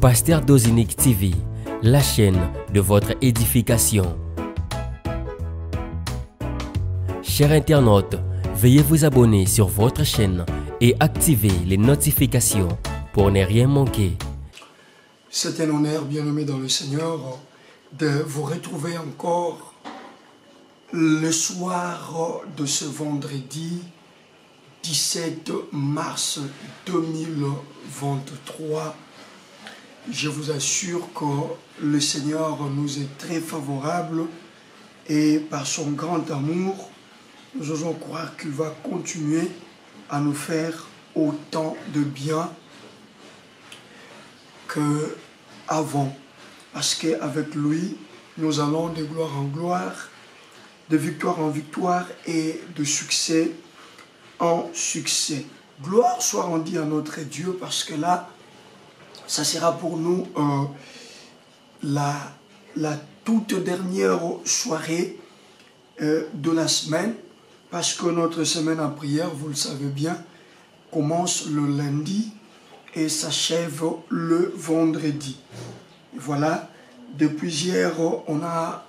Pasteur Dozinique TV, la chaîne de votre édification. Chers internautes, veuillez vous abonner sur votre chaîne et activer les notifications pour ne rien manquer. C'est un honneur, bien-aimé dans le Seigneur, de vous retrouver encore le soir de ce vendredi 17 mars 2023. Je vous assure que le Seigneur nous est très favorable et par son grand amour, nous osons croire qu'il va continuer à nous faire autant de bien qu'avant. Parce qu'avec lui, nous allons de gloire en gloire, de victoire en victoire et de succès en succès. Gloire soit rendue à notre Dieu, parce que là, ça sera pour nous la toute dernière soirée de la semaine, parce que notre semaine en prière, vous le savez bien, commence le lundi et s'achève le vendredi. Et voilà, depuis hier, on a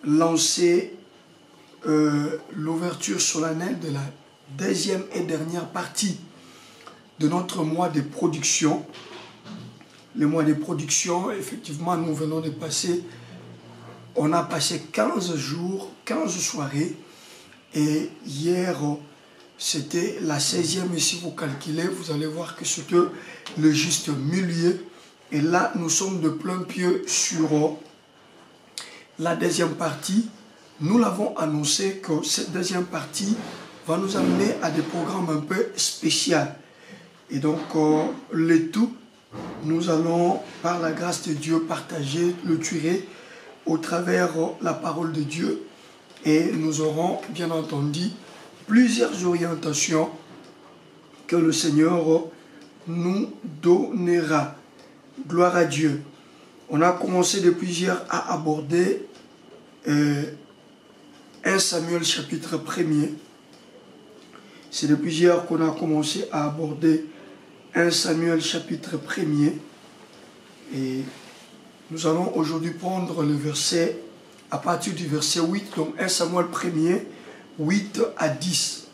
lancé l'ouverture solennelle de la deuxième et dernière partie de notre mois de production. Le mois de production, effectivement, nous venons de passer, on a passé 15 jours, 15 soirées, et hier, c'était la 16e, et si vous calculez, vous allez voir que c'était le juste milieu. Et là, nous sommes de plein pied sur la deuxième partie. Nous l'avons annoncé que cette deuxième partie va nous amener à des programmes un peu spéciaux. Et donc, le tout, nous allons, par la grâce de Dieu, partager, le tuer au travers la parole de Dieu. Et nous aurons, bien entendu, plusieurs orientations que le Seigneur nous donnera. Gloire à Dieu. On a commencé depuis hier à aborder 1 Samuel chapitre 1er. C'est depuis hier qu'on a commencé à aborder 1 Samuel chapitre 1er. Et nous allons aujourd'hui prendre le verset, à partir du verset 8, donc 1 Samuel 1er, 8 à 10.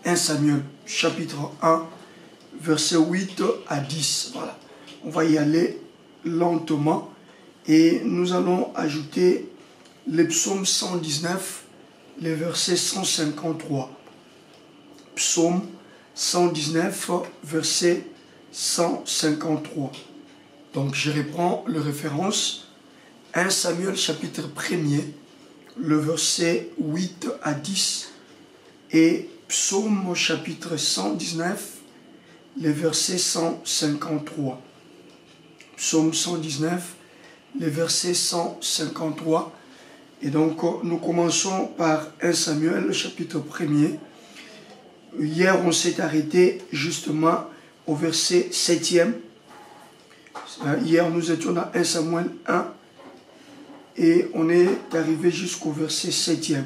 1 Samuel chapitre 1, verset 8 à 10. Voilà. On va y aller lentement et nous allons ajouter le psaume 119, le verset 153. Psaume 119, verset 153. Donc je reprends le référence. 1 Samuel chapitre 1er, le verset 8 à 10. Et psaume chapitre 119, le verset 153. Psaume 119, le verset 153. Et donc, nous commençons par 1 Samuel, chapitre 1er. Hier, on s'est arrêté justement au verset 7e. Hier, nous étions à 1 Samuel 1 et on est arrivé jusqu'au verset 7e.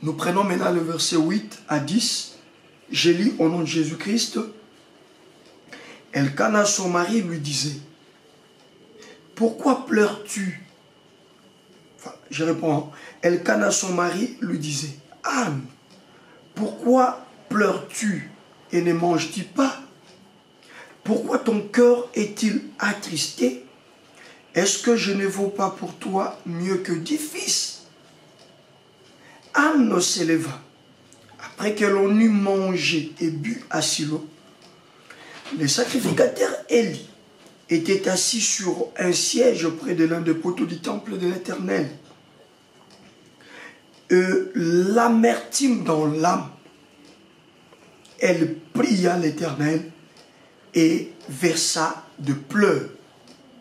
Nous prenons maintenant le verset 8 à 10. Je lis au nom de Jésus-Christ. Elkana, son mari, lui disait: pourquoi pleures-tu? Enfin, je réponds. Elkana, son mari, lui disait: Anne, pourquoi pleures-tu et ne manges-tu pas? Pourquoi ton cœur est-il attristé? Est-ce que je ne vaux pas pour toi mieux que 10 fils? Anne s'éleva. Après que l'on eut mangé et bu à Silo, le sacrificateur Élie était assis sur un siège près de l'un des poteaux du temple de l'Éternel. L'amertume dans l'âme, elle pria l'Éternel et versa de pleurs.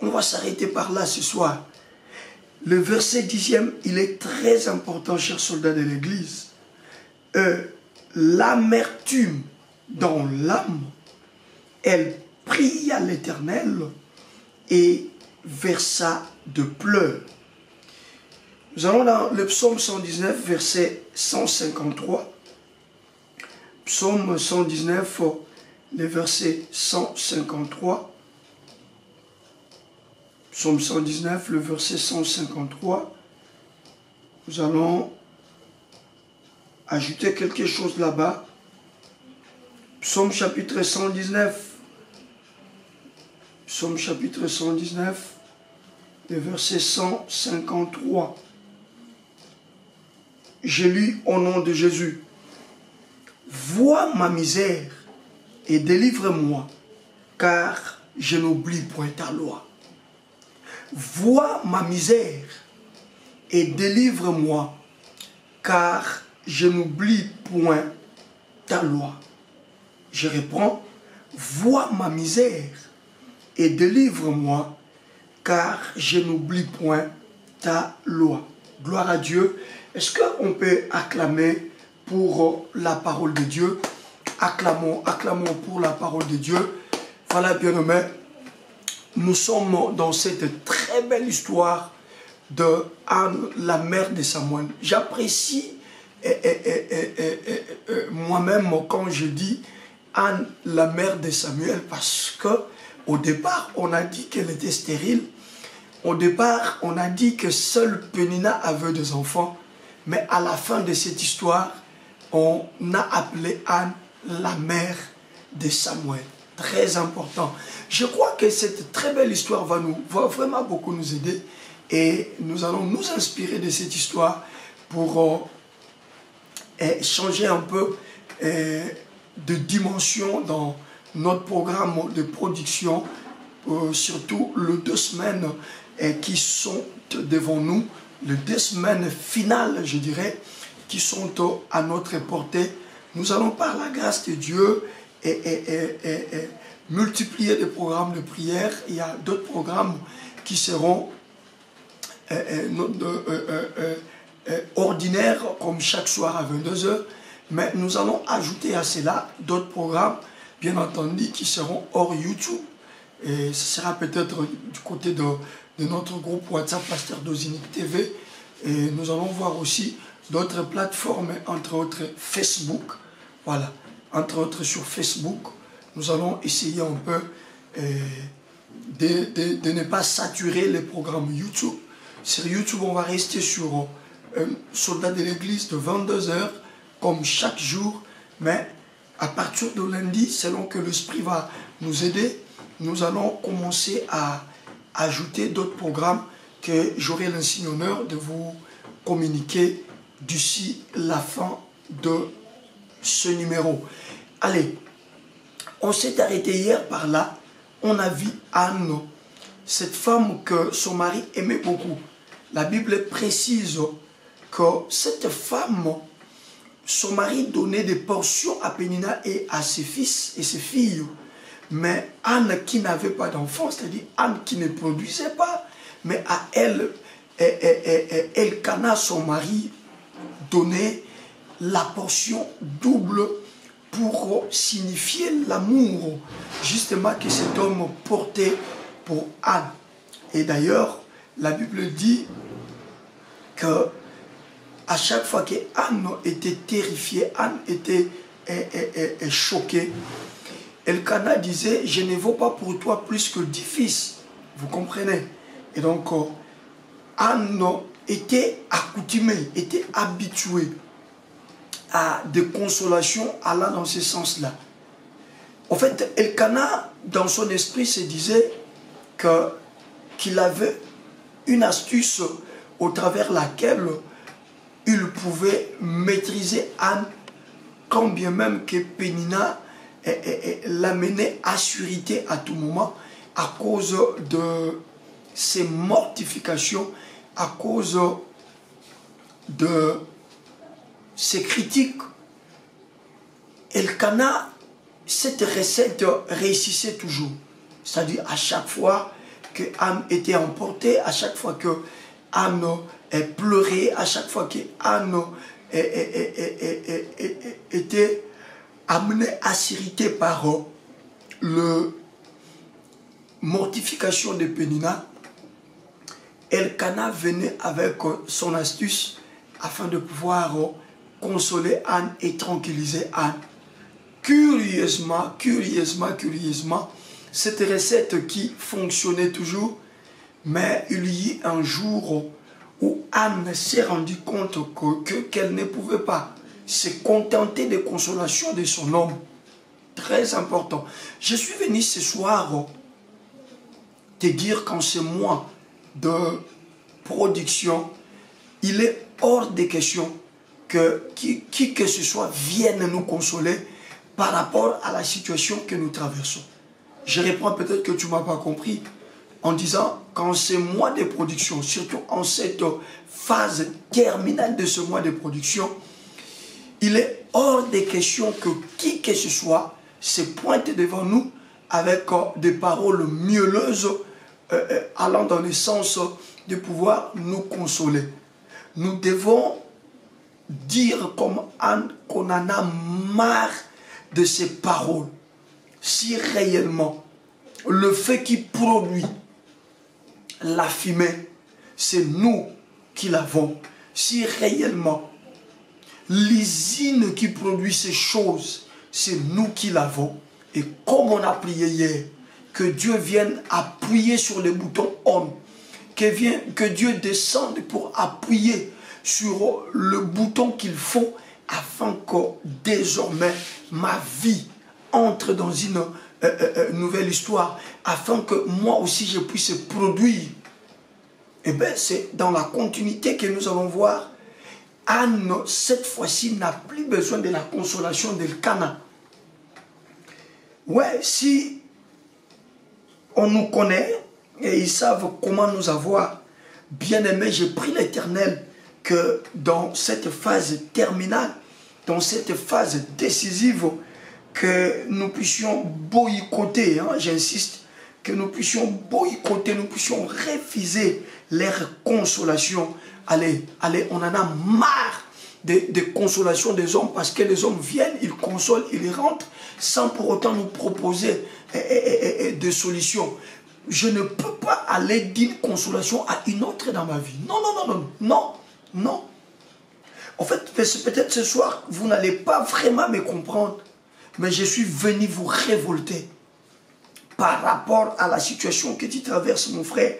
On va s'arrêter par là ce soir. Le verset 10e, il est très important, chers soldats de l'Église. L'amertume dans l'âme, elle pria l'Éternel et versa de pleurs. Nous allons dans le psaume 119, verset 153. Psaume 119, le verset 153. Psaume 119, le verset 153. Nous allons ajouter quelque chose là-bas. Psaume chapitre 119. Psaume chapitre 119, le verset 153. J'ai lu au nom de Jésus. Vois ma misère et délivre-moi, car je n'oublie point ta loi. Vois ma misère et délivre-moi, car je n'oublie point ta loi. Je reprends, vois ma misère et délivre-moi, car je n'oublie point ta loi. Gloire à Dieu. Est-ce qu'on peut acclamer pour la parole de Dieu? Acclamons pour la parole de Dieu. Voilà, bien-aimés, nous sommes dans cette très belle histoire de Anne, la mère de Samuel. J'apprécie moi-même quand je dis Anne, la mère de Samuel, parce que au départ, on a dit qu'elle était stérile. Au départ, on a dit que seule Pénina avait des enfants. Mais à la fin de cette histoire, on a appelé Anne la mère de Samuel. Très important. Je crois que cette très belle histoire va vraiment beaucoup nous aider. Et nous allons nous inspirer de cette histoire pour changer un peu de dimension dans notre programme de production, surtout les 2 semaines qui sont devant nous, les 2 semaines finales, je dirais, qui sont à notre portée. Nous allons par la grâce de Dieu multiplier des programmes de prière. Il y a d'autres programmes qui seront ordinaires, comme chaque soir à 22 h. Mais nous allons ajouter à cela d'autres programmes, bien entendu, qui seront hors YouTube. Et ce sera peut-être du côté de notre groupe WhatsApp Pasteur Dozinique TV. Et nous allons voir aussi d'autres plateformes, entre autres Facebook. Voilà, entre autres sur Facebook. Nous allons essayer un peu de ne pas saturer les programmes YouTube. Sur YouTube, on va rester sur Soldat de l'Église de 22 h, comme chaque jour. Mais à partir de lundi, selon que l'Esprit va nous aider, nous allons commencer à ajouter d'autres programmes que j'aurai l'insigne honneur de vous communiquer d'ici la fin de ce numéro. Allez, on s'est arrêté hier par là. On a vu Anne, cette femme que son mari aimait beaucoup. La Bible précise que cette femme, son mari donnait des portions à Pénina et à ses fils et ses filles. Mais Anne qui n'avait pas d'enfant, c'est-à-dire Anne qui ne produisait pas, mais à elle, Elkana, son mari, donnait la portion double pour signifier l'amour justement que cet homme portait pour Anne. Et d'ailleurs, la Bible dit que à chaque fois que Anne était terrifiée, Anne était choquée, Elkana disait, je ne vaux pas pour toi plus que 10 fils. Vous comprenez? Et donc, Anne était accoutumée, était habituée à des consolations allant dans ce sens-là. En fait, Elkana, dans son esprit, se disait qu'il avait une astuce au travers laquelle il pouvait maîtriser Anne, quand bien même que Pénina l'amenait à surité à tout moment à cause de ses mortifications, à cause de ses critiques. Elkana, cette recette réussissait toujours. C'est-à-dire à chaque fois que Anne était emportée, à chaque fois que Anne pleurait, à chaque fois que Anne était amenée à s'irriter par la mortification de Pénina, Elkana venait avec son astuce afin de pouvoir consoler Anne et tranquilliser Anne. Curieusement, cette recette qui fonctionnait toujours, Mais il y a un jour où Anne s'est rendue compte qu'elle ne pouvait pas se contenter des consolations de son homme. Très important. Je suis venu ce soir te dire qu'en ce mois de production, il est hors de question que qui que ce soit vienne nous consoler par rapport à la situation que nous traversons. Je reprends, peut-être que tu ne m'as pas compris, en disant qu'en ce mois de production, surtout en cette phase terminale de ce mois de production, il est hors de question que qui que ce soit se pointe devant nous avec des paroles mielleuses allant dans le sens de pouvoir nous consoler. Nous devons dire comme Anne qu'on en a marre de ces paroles. Si réellement le fait qui produit la fumée, c'est nous qui l'avons. Si réellement l'usine qui produit ces choses, c'est nous qui l'avons. Et comme on a prié hier, que Dieu vienne appuyer sur le bouton on, que Dieu descende pour appuyer sur le bouton qu'il faut afin que désormais ma vie entre dans une nouvelle histoire, afin que moi aussi je puisse produire. Et bien c'est dans la continuité que nous allons voir. Anne, cette fois-ci, n'a plus besoin de la consolation d'Elkana. Ouais, si on nous connaît et ils savent comment nous avoir bien aimés, j'ai pris l'Éternel que dans cette phase terminale, dans cette phase décisive, que nous puissions boycotter, hein, j'insiste, que nous puissions boycotter, nous puissions refuser leur consolation. Allez, on en a marre des consolations des hommes, parce que les hommes viennent, ils consolent, ils rentrent, sans pour autant nous proposer des solutions. Je ne peux pas aller d'une consolation à une autre dans ma vie. Non. En fait, peut-être ce soir, vous n'allez pas vraiment me comprendre, mais je suis venu vous révolter par rapport à la situation que tu traverses, mon frère,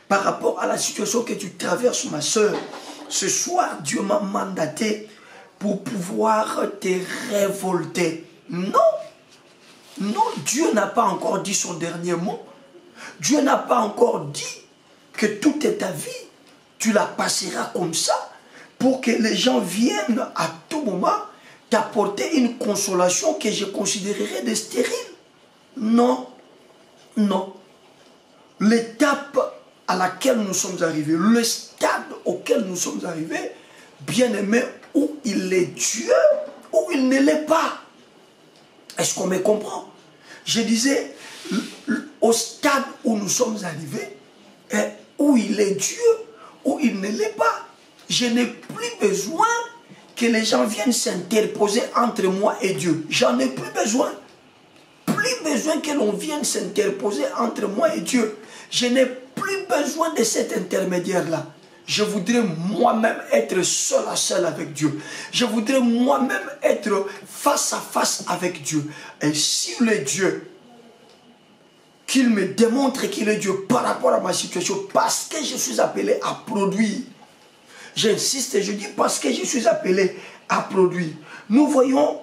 par rapport à la situation que tu traverses, ma soeur. Ce soir, Dieu m'a mandaté pour pouvoir te révolter. Non, Dieu n'a pas encore dit son dernier mot. Dieu n'a pas encore dit que toute ta vie, tu la passeras comme ça, pour que les gens viennent à tout moment t'apporter une consolation que je considérerais de stérile. Non. L'étape à laquelle nous sommes arrivés, le stade auquel nous sommes arrivés, bien aimé, où il est Dieu, où il ne l'est pas. Est-ce qu'on me comprend? Je disais, au stade où nous sommes arrivés, où il est Dieu, où il ne l'est pas. Je n'ai plus besoin que les gens viennent s'interposer entre moi et Dieu. J'en ai plus besoin. Plus besoin que l'on vienne s'interposer entre moi et Dieu. Je n'ai plus besoin de cet intermédiaire-là. Je voudrais moi-même être seul à seul avec Dieu. Je voudrais moi-même être face à face avec Dieu. Et s'il est Dieu, qu'il me démontre qu'il est Dieu par rapport à ma situation, parce que je suis appelé à produire. J'insiste et je dis parce que je suis appelé à produire. Nous voyons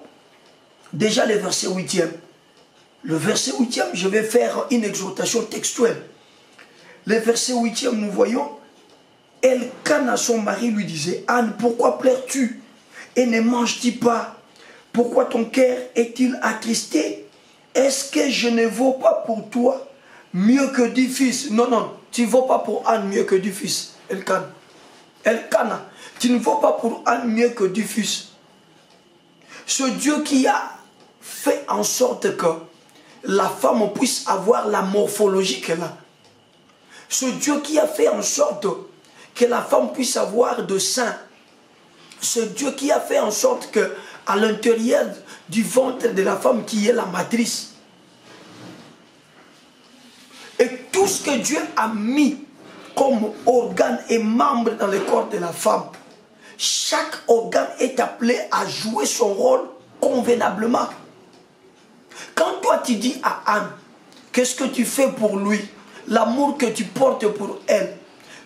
déjà le verset 8e. Le verset 8e, je vais faire une exhortation textuelle. Le verset 8e, nous voyons, Elkana, son mari, lui disait, Anne, pourquoi pleures-tu et ne manges-tu pas? Pourquoi ton cœur est-il attristé? Est-ce que je ne vaux pas pour toi mieux que 10 fils? Non, tu ne vaux pas pour Anne mieux que 10 fils, Elkana, tu ne vaux pas pour Anne mieux que 10 fils. Ce Dieu qui a fait en sorte que la femme puisse avoir la morphologie qu'elle a. Ce Dieu qui a fait en sorte que la femme puisse avoir de sein. Ce Dieu qui a fait en sorte que à l'intérieur du ventre de la femme qui est la matrice. Et tout ce que Dieu a mis comme organe et membre dans le corps de la femme, chaque organe est appelé à jouer son rôle convenablement. Quand toi tu dis à Anne, qu'est-ce que tu fais pour lui? l'amour que tu portes pour elle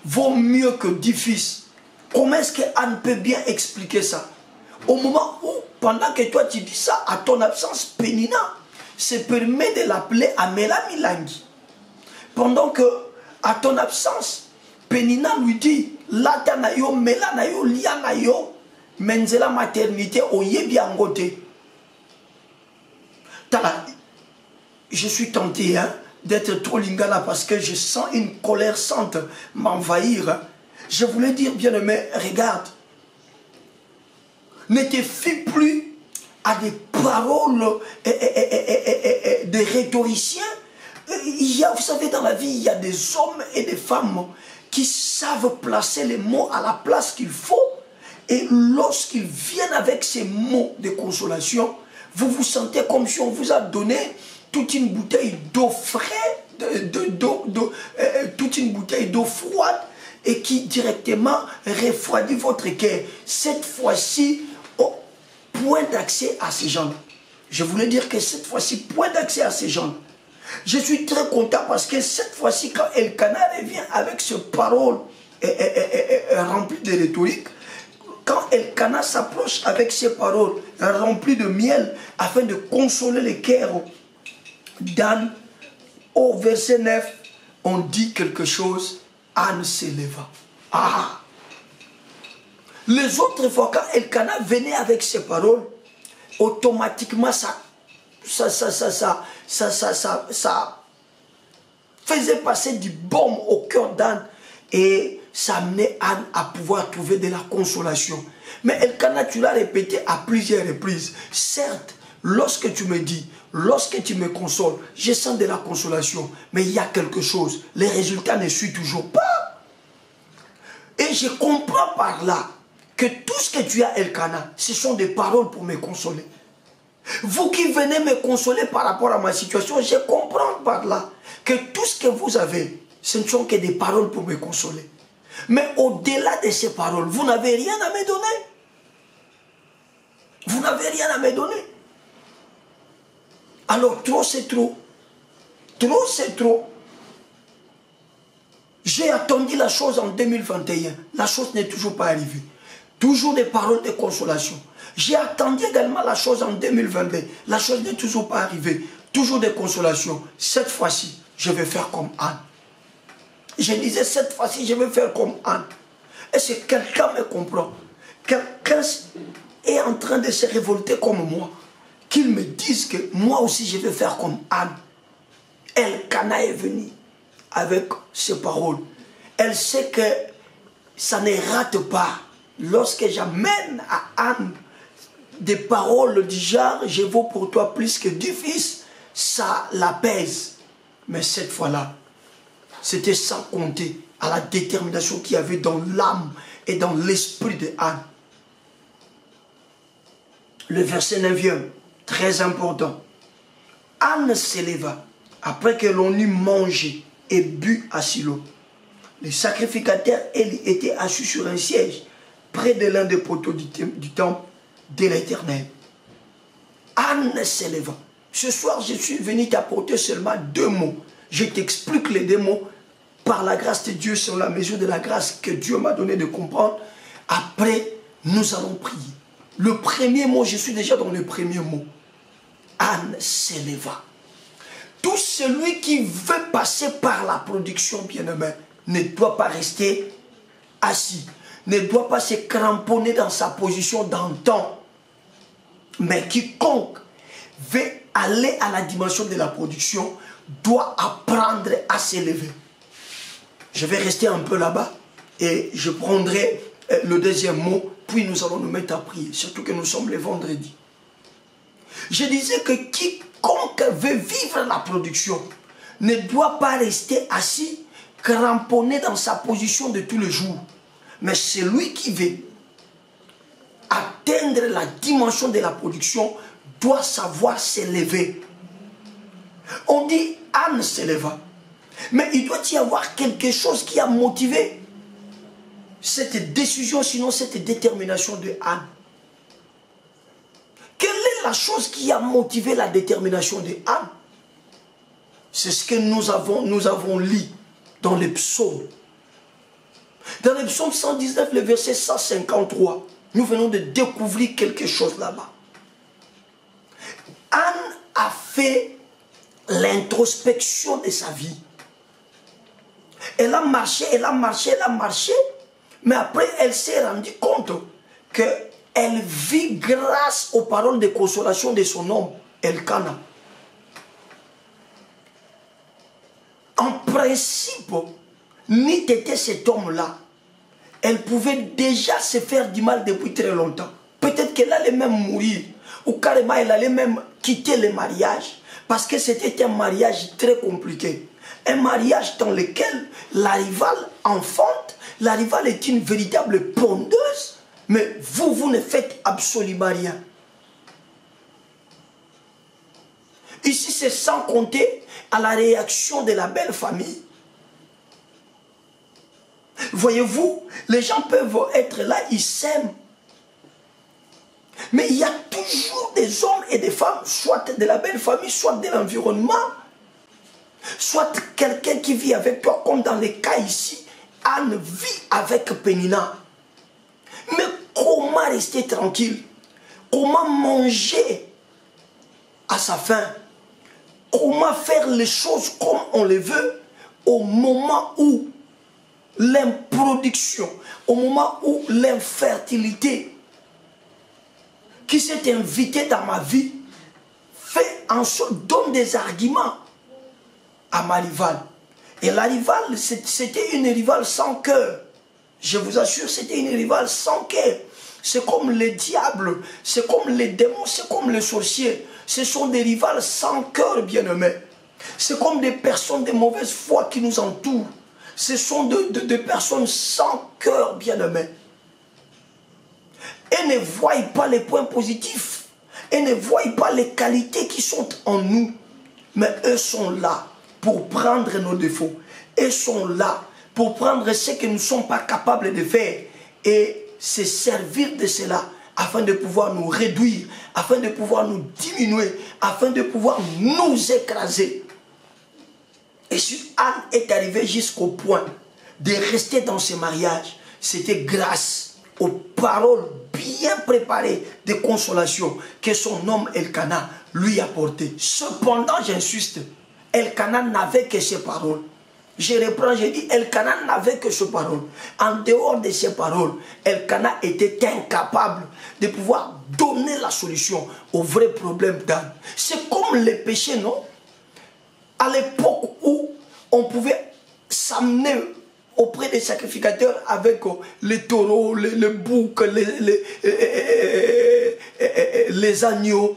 vaut mieux que 10 fils. Comment est-ce qu'Anne peut bien expliquer ça? Au moment où, pendant que toi tu dis ça, à ton absence, Pénina se permet de l'appeler Amela Milangi. Pendant que, à ton absence, Pénina lui dit, Lata na yo, Mela na yo, Lia na yo, Menzela maternité, Oyebi Angote. Je suis tenté d'être trop lingala parce que je sens une colère sainte m'envahir. Je voulais dire, bien-aimé, regarde, ne te fie plus à des paroles des rhétoriciens. Vous savez, dans la vie, il y a des hommes et des femmes qui savent placer les mots à la place qu'il faut. Et lorsqu'ils viennent avec ces mots de consolation, vous vous sentez comme si on vous a donné toute une bouteille d'eau fraîche, toute une bouteille d'eau froide et qui directement refroidit votre cœur. Cette fois-ci, point d'accès à ces gens. Je voulais dire que cette fois-ci, point d'accès à ces gens. Je suis très content parce que cette fois-ci, quand Elkana revient avec ce parole rempli de rhétorique, quand Elkana s'approche avec ces paroles remplies de miel afin de consoler les cœurs d'Anne, au verset 9, on dit quelque chose, Anne s'éleva. Ah! Les autres fois, quand Elkana venait avec ces paroles, automatiquement ça faisait passer du baume au cœur d'Anne et ça amenait Anne à pouvoir trouver de la consolation. Mais Elkana, tu l'as répété à plusieurs reprises. Certes, lorsque tu me dis, lorsque tu me consoles, je sens de la consolation, mais il y a quelque chose. Les résultats ne suivent toujours pas. Et je comprends par là que tout ce que tu as, Elkana, ce sont des paroles pour me consoler. Vous qui venez me consoler par rapport à ma situation, je comprends par là que tout ce que vous avez, ce ne sont que des paroles pour me consoler. Mais au-delà de ces paroles, vous n'avez rien à me donner. Vous n'avez rien à me donner. Alors, trop c'est trop. Trop c'est trop. J'ai attendu la chose en 2021. La chose n'est toujours pas arrivée. Toujours des paroles de consolation. J'ai attendu également la chose en 2022. La chose n'est toujours pas arrivée. Toujours des consolations. Cette fois-ci, je vais faire comme Anne. Je disais, cette fois-ci, je vais faire comme Anne. Est-ce que quelqu'un me comprend? Quelqu'un est en train de se révolter comme moi. Qu'il me dise que moi aussi, je vais faire comme Anne. Elkana est venue avec ses paroles. Elle sait que ça ne rate pas. Lorsque j'amène à Anne des paroles du genre « Je vaux pour toi plus que 10 fils », ça l'apaise. Mais cette fois-là, c'était sans compter à la détermination qu'il y avait dans l'âme et dans l'esprit de Anne. Le verset 9e, très important. Anne s'éleva après que l'on eut mangé et bu à Silo. Les sacrificateurs étaient assis sur un siège près de l'un des poteaux du temple de l'Éternel. Anne s'éleva. Ce soir, je suis venu t'apporter seulement 2 mots. Je t'explique les 2 mots par la grâce de Dieu, sur la mesure de la grâce que Dieu m'a donné de comprendre. Après, nous allons prier. Le premier mot, je suis déjà dans le premier mot. Anne s'éleva. Tout celui qui veut passer par la production, bien-aimé, ne doit pas rester assis, ne doit pas se cramponner dans sa position d'antan. Mais quiconque veut aller à la dimension de la production doit apprendre à s'élever. Je vais rester un peu là-bas et je prendrai le deuxième mot, puis nous allons nous mettre à prier, surtout que nous sommes le vendredi. Je disais que quiconque veut vivre la production ne doit pas rester assis, cramponné dans sa position de tous les jours. Mais celui qui veut atteindre la dimension de la production doit savoir s'élever. On dit Anne s'éleva. Mais il doit y avoir quelque chose qui a motivé cette décision, sinon cette détermination de Anne. Quelle est la chose qui a motivé la détermination de Anne? C'est ce que nous avons lu dans les psaumes. Dans les psaumes 119, le verset 153, nous venons de découvrir quelque chose là-bas. Anne a fait l'introspection de sa vie. Elle a marché, elle a marché, elle a marché, mais après elle s'est rendue compte qu'elle vit grâce aux paroles de consolation de son homme, Elkana. En principe, ni t'était cet homme-là, elle pouvait déjà se faire du mal depuis très longtemps. Peut-être qu'elle allait même mourir, ou carrément elle allait même quitter le mariage, parce que c'était un mariage très compliqué. Un mariage dans lequel la rivale enfante, la rivale est une véritable pondeuse, mais vous ne faites absolument rien. Ici, c'est sans compter à la réaction de la belle famille. Voyez-vous, les gens peuvent être là, ils s'aiment. Mais il y a toujours des hommes et des femmes, soit de la belle famille, soit de l'environnement, soit quelqu'un qui vit avec toi, comme dans les cas ici, Anne vit avec Pénina. Mais comment rester tranquille? Comment manger à sa faim? Comment faire les choses comme on les veut au moment où l'improduction, au moment où l'infertilité qui s'est invitée dans ma vie fait en sorte, donne des arguments à ma rivale. Et la rivale, c'était une rivale sans cœur. Je vous assure, c'était une rivale sans cœur. C'est comme le diable, c'est comme les démons, c'est comme les sorciers. Ce sont des rivales sans cœur, bien-aimés. C'est comme des personnes de mauvaise foi qui nous entourent. Ce sont des personnes sans cœur, bien-aimés. Elles ne voient pas les points positifs. Elles ne voient pas les qualités qui sont en nous. Mais eux sont là pour prendre nos défauts. Elles sont là pour prendre ce que nous ne sommes pas capables de faire et se servir de cela afin de pouvoir nous réduire, afin de pouvoir nous diminuer, afin de pouvoir nous écraser. Et si Anne est arrivée jusqu'au point de rester dans ce mariage, c'était grâce aux paroles bien préparées de consolation que son homme Elkana lui apportait. Cependant, j'insiste, Elkana n'avait que ces paroles. Je reprends, je dis, Elkana n'avait que ces paroles. En dehors de ces paroles, Elkana était incapable de pouvoir donner la solution au vrai problème d'Anne. C'est comme les péchés, non? À l'époque où on pouvait s'amener auprès des sacrificateurs avec les taureaux, les boucs, les agneaux,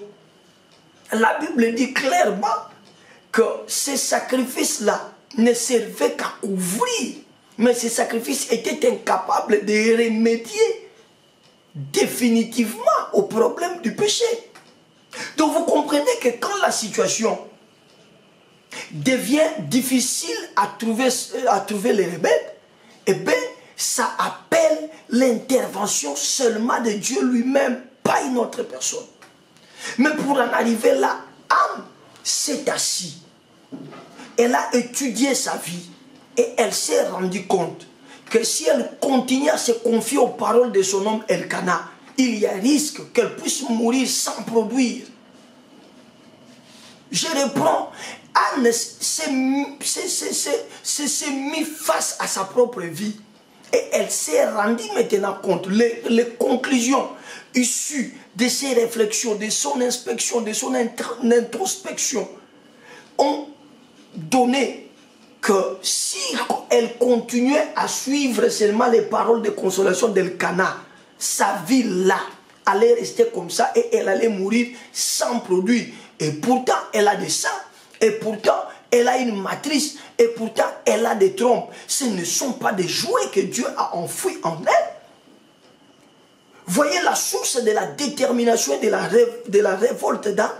la Bible dit clairement que ces sacrifices-là ne servaient qu'à couvrir, mais ces sacrifices étaient incapables de remédier définitivement au problème du péché. Donc vous comprenez que quand la situation devient difficile à trouver les remèdes, eh bien, ça appelle l'intervention seulement de Dieu lui-même, pas une autre personne. Mais pour en arriver là, Anne s'est assise. Elle a étudié sa vie et elle s'est rendue compte que si elle continue à se confier aux paroles de son homme Elkana, il y a risque qu'elle puisse mourir sans produire. Je reprends, Anne s'est mise face à sa propre vie et elle s'est rendue maintenant compte. Les conclusions issues de ses réflexions, de son inspection, de son introspection ont donné que si elle continuait à suivre seulement les paroles de consolation d'Elkana, sa vie là allait rester comme ça et elle allait mourir sans produit. Et pourtant, elle a des seins, et pourtant, elle a une matrice, et pourtant, elle a des trompes. Ce ne sont pas des jouets que Dieu a enfouis en elle. Voyez la source de la détermination et de la révolte d'Anne.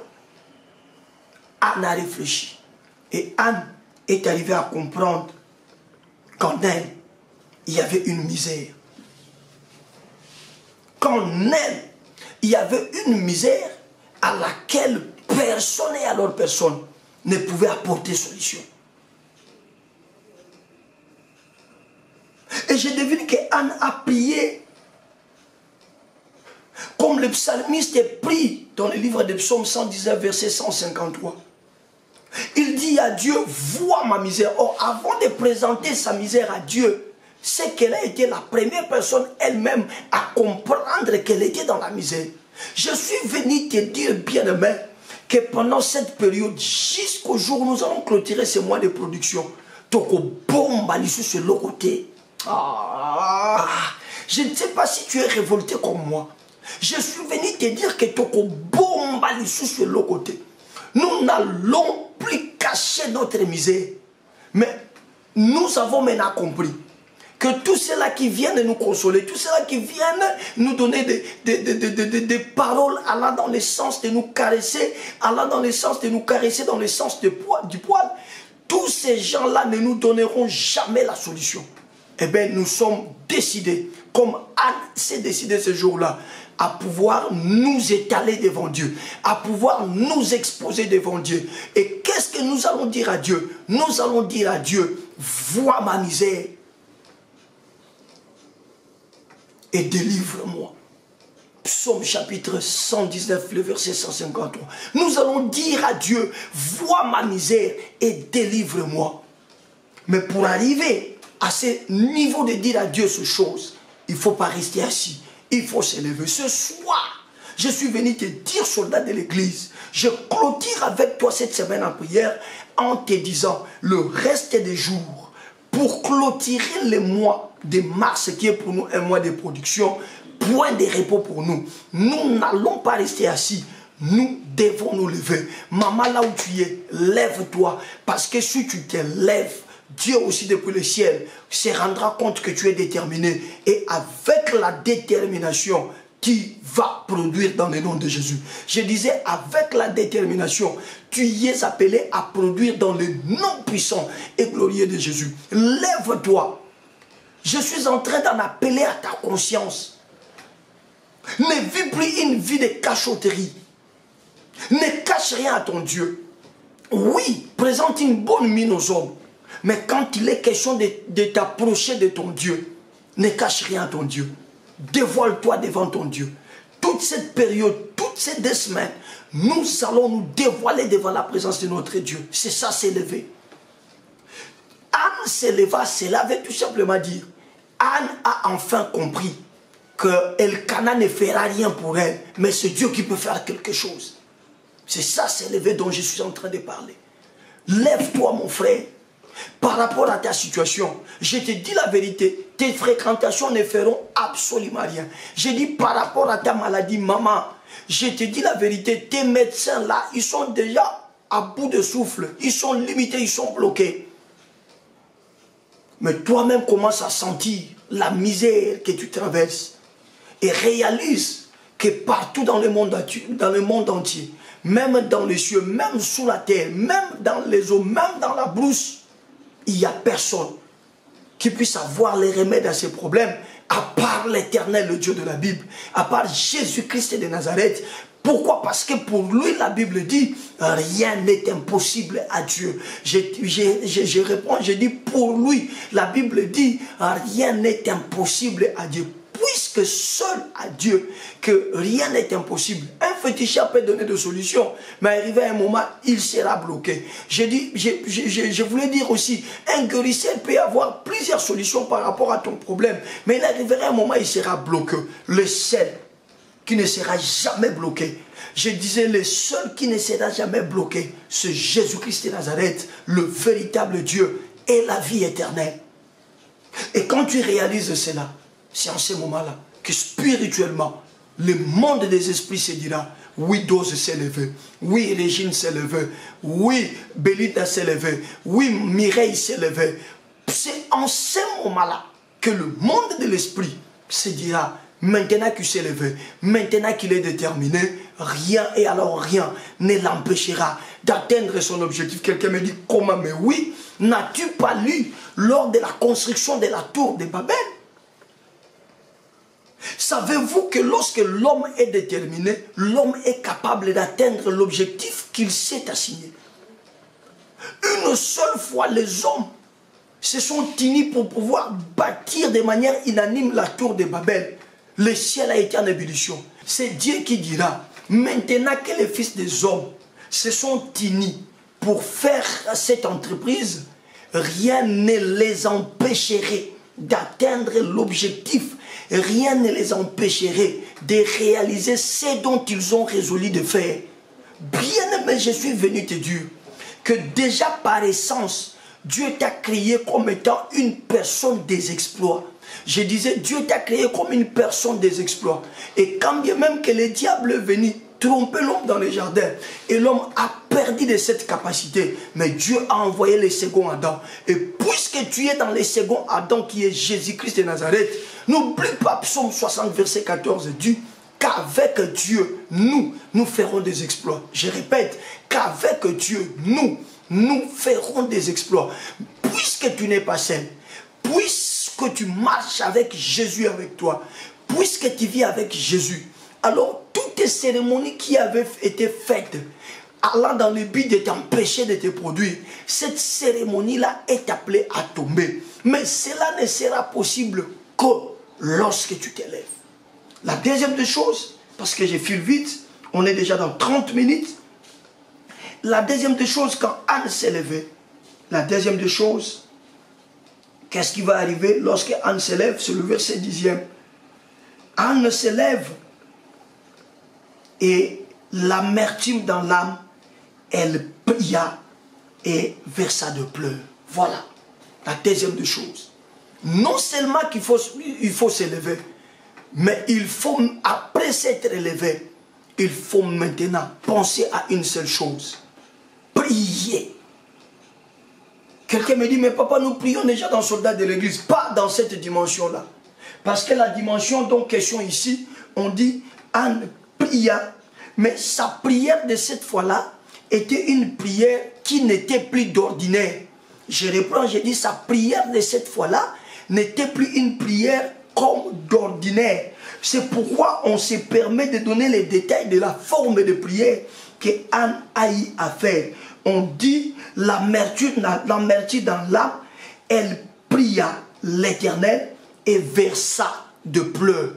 Anne a réfléchi. Et Anne est arrivée à comprendre qu'en elle, il y avait une misère. Qu'en elle, il y avait une misère à laquelle personne et alors personne ne pouvait apporter solution. Et je devine que Anne a prié comme le psalmiste est pris dans le livre de Psaume 119, verset 153. Il dit à Dieu, vois ma misère. Or, avant de présenter sa misère à Dieu, c'est qu'elle a été la première personne elle-même à comprendre qu'elle était dans la misère. Je suis venu te dire, bien-aimé, que pendant cette période, jusqu'au jour où nous allons clôturer ce mois de production, toko bomba l'issue sur le côté. Je ne sais pas si tu es révolté comme moi. Je suis venu te dire que toko bomba l'issue sur le côté. Nous n'allons plus cacher notre misère. Mais nous avons maintenant compris que tous ceux-là qui viennent nous consoler, tous ceux-là qui viennent nous donner des paroles allant dans le sens de nous caresser, allant dans le sens de nous caresser dans le sens du poil, tous ces gens-là ne nous donneront jamais la solution. Eh bien, nous sommes décidés, comme Anne s'est décidée ce jour-là, à pouvoir nous étaler devant Dieu, à pouvoir nous exposer devant Dieu. Et qu'est-ce que nous allons dire à Dieu? Nous allons dire à Dieu, vois ma misère et délivre-moi. Psaume chapitre 119, le verset 153. Nous allons dire à Dieu, vois ma misère et délivre-moi. Mais pour arriver à ce niveau de dire à Dieu ces choses, il ne faut pas rester assis. Il faut se lever. Ce soir, je suis venu te dire, soldat de l'église, je clôture avec toi cette semaine en prière en te disant le reste des jours pour clôturer le mois de mars qui est pour nous un mois de production, point de repos pour nous. Nous n'allons pas rester assis. Nous devons nous lever. Maman, là où tu es, lève-toi. Parce que si tu te lèves, Dieu aussi depuis le ciel se rendra compte que tu es déterminé. Et avec la détermination, tu vas produire dans le nom de Jésus. Je disais, avec la détermination, tu y es appelé à produire dans le nom puissant et glorieux de Jésus. Lève-toi. Je suis en train d'en appeler à ta conscience. Ne vis plus une vie de cachotterie. Ne cache rien à ton Dieu. Oui, présente une bonne mine aux hommes. Mais quand il est question de t'approcher de ton Dieu, ne cache rien à ton Dieu. Dévoile-toi devant ton Dieu. Toute cette période, toutes ces 2 semaines, nous allons nous dévoiler devant la présence de notre Dieu. C'est ça, s'élever. Anne s'éleva, cela veut tout simplement dire, Anne a enfin compris que Elkana ne fera rien pour elle, mais c'est Dieu qui peut faire quelque chose. C'est ça, s'élever dont je suis en train de parler. Lève-toi, mon frère. Par rapport à ta situation, je te dis la vérité, tes fréquentations ne feront absolument rien. Je dis par rapport à ta maladie, maman, je te dis la vérité, tes médecins là, ils sont déjà à bout de souffle, ils sont limités, ils sont bloqués. Mais toi-même commence à sentir la misère que tu traverses et réalise que partout dans le monde entier, même dans les cieux, même sous la terre, même dans les eaux, même dans la brousse, il n'y a personne qui puisse avoir les remèdes à ces problèmes, à part l'Éternel, le Dieu de la Bible, à part Jésus-Christ de Nazareth. Pourquoi? Parce que pour lui, la Bible dit, rien n'est impossible à Dieu. Je réponds, je dis, pour lui, la Bible dit, rien n'est impossible à Dieu. Puisque seul à Dieu, que rien n'est impossible. Un féticheur peut donner des solutions, mais arrivé à un moment, il sera bloqué. Je voulais dire aussi, un guérisseur peut avoir plusieurs solutions par rapport à ton problème, mais il arrivera un moment, il sera bloqué. Le seul qui ne sera jamais bloqué, je disais, le seul qui ne sera jamais bloqué, c'est Jésus-Christ de Nazareth, le véritable Dieu et la vie éternelle. Et quand tu réalises cela, c'est en ce moment-là que spirituellement, le monde des esprits se dira, oui, Dose s'est levé, oui, Régine s'est levée, oui, Bélita s'est levée, oui, Mireille s'est levée. C'est en ce moment-là que le monde de l'esprit se dira, maintenant qu'il s'est levé, maintenant qu'il est déterminé, rien et alors rien ne l'empêchera d'atteindre son objectif. Quelqu'un me dit, comment? Mais oui, n'as-tu pas lu lors de la construction de la tour de Babel? Savez-vous que lorsque l'homme est déterminé, l'homme est capable d'atteindre l'objectif qu'il s'est assigné? Une seule fois, les hommes se sont unis pour pouvoir bâtir de manière unanime la tour de Babel. Le ciel a été en ébullition. C'est Dieu qui dira, maintenant que les fils des hommes se sont unis pour faire cette entreprise, rien ne les empêcherait d'atteindre l'objectif. Rien ne les empêcherait de réaliser ce dont ils ont résolu de faire. Bien aimé, je suis venu te dire que déjà par essence, Dieu t'a créé comme étant une personne des exploits. Je disais, Dieu t'a créé comme une personne des exploits. Et quand bien même que le diable est venu tromper l'homme dans le jardin, et l'homme a perdu de cette capacité, mais Dieu a envoyé le second Adam. Et puisque tu es dans le second Adam qui est Jésus-Christ de Nazareth, n'oublie pas Psaume 60, verset 14, dit qu'avec Dieu, nous ferons des exploits. Je répète, qu'avec Dieu, nous ferons des exploits. Puisque tu n'es pas seul, puisque tu marches avec Jésus avec toi, puisque tu vis avec Jésus, alors toutes les cérémonies qui avaient été faites, allant dans le but de t'empêcher de te produire, cette cérémonie-là est appelée à tomber. Mais cela ne sera possible que lorsque tu t'élèves. La deuxième des choses, parce que je file vite, on est déjà dans 30 minutes. La deuxième des choses, quand Anne s'est levée, la deuxième des choses, qu'est-ce qui va arriver lorsque Anne se lève? C'est le verset 10e. Anne se lève et l'amertume dans l'âme, elle pria et versa de pleurs. Voilà la deuxième des choses. Non seulement qu'il faut s'élever, mais il faut, après s'être élevé, il faut maintenant penser à une seule chose. Prier. Quelqu'un me dit, mais papa, nous prions déjà dans le soldat de l'église. Pas dans cette dimension-là. Parce que la dimension dont question ici, on dit, Anne pria, mais sa prière de cette fois-là était une prière qui n'était plus d'ordinaire. Je reprends, je dis, sa prière de cette fois-là n'était plus une prière comme d'ordinaire. C'est pourquoi on se permet de donner les détails de la forme de prière que Anne a eu à faire. On dit l'amertume dans l'âme, elle pria l'Éternel et versa de pleurs.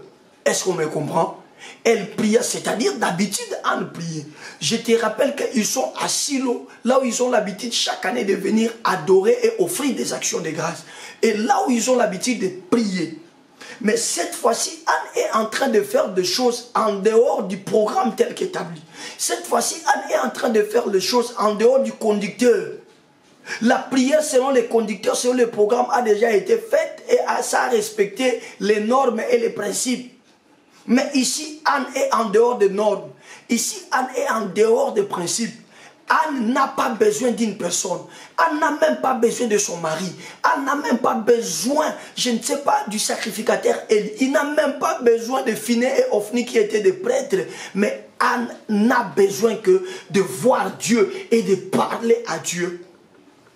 Est-ce qu'on me comprend? Elle pria, c'est-à-dire d'habitude Anne priait. Je te rappelle qu'ils sont à Silo, là où ils ont l'habitude chaque année de venir adorer et offrir des actions de grâce. Et là où ils ont l'habitude de prier. Mais cette fois-ci, Anne est en train de faire des choses en dehors du programme tel qu'établi. Cette fois-ci, Anne est en train de faire des choses en dehors du conducteur. La prière selon les conducteurs, selon le programme a déjà été faite et ça a respecté les normes et les principes. Mais ici, Anne est en dehors des normes. Ici, Anne est en dehors des principes. Anne n'a pas besoin d'une personne. Anne n'a même pas besoin de son mari. Anne n'a même pas besoin, je ne sais pas, du sacrificateur Élie. Il n'a même pas besoin de Phiné et Ophni qui étaient des prêtres. Mais Anne n'a besoin que de voir Dieu et de parler à Dieu.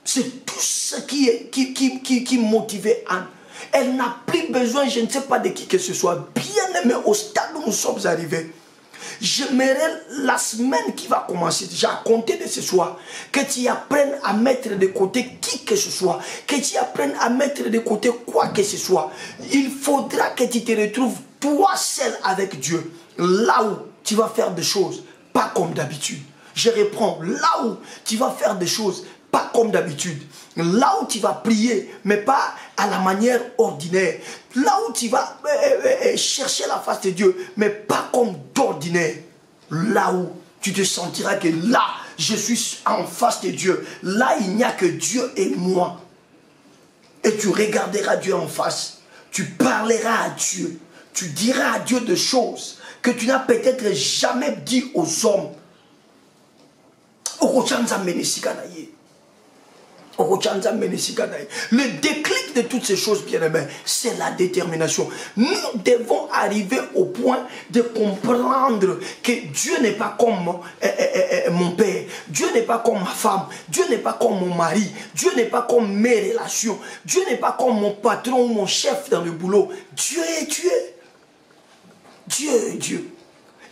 C'est tout ce qui motivait Anne. Elle n'a plus besoin, je ne sais pas de qui que ce soit. Bien aimé, au stade où nous sommes arrivés. J'aimerais la semaine qui va commencer, déjà à compter de ce soir, que tu apprennes à mettre de côté qui que ce soit, que tu apprennes à mettre de côté quoi que ce soit. Il faudra que tu te retrouves toi seul avec Dieu, là où tu vas faire des choses, pas comme d'habitude. Je reprends, là où tu vas faire des choses, pas comme d'habitude. Là où tu vas prier, mais pas à la manière ordinaire. Là où tu vas chercher la face de Dieu, mais pas comme d'ordinaire. Là où tu te sentiras que là, je suis en face de Dieu. Là, il n'y a que Dieu et moi. Et tu regarderas Dieu en face. Tu parleras à Dieu. Tu diras à Dieu des choses que tu n'as peut-être jamais dit aux hommes. Le déclic de toutes ces choses, bien aimés, c'est la détermination. Nous devons arriver au point de comprendre que Dieu n'est pas comme mon père, Dieu n'est pas comme ma femme, Dieu n'est pas comme mon mari, Dieu n'est pas comme mes relations, Dieu n'est pas comme mon patron ou mon chef dans le boulot. Dieu est Dieu. Dieu est Dieu.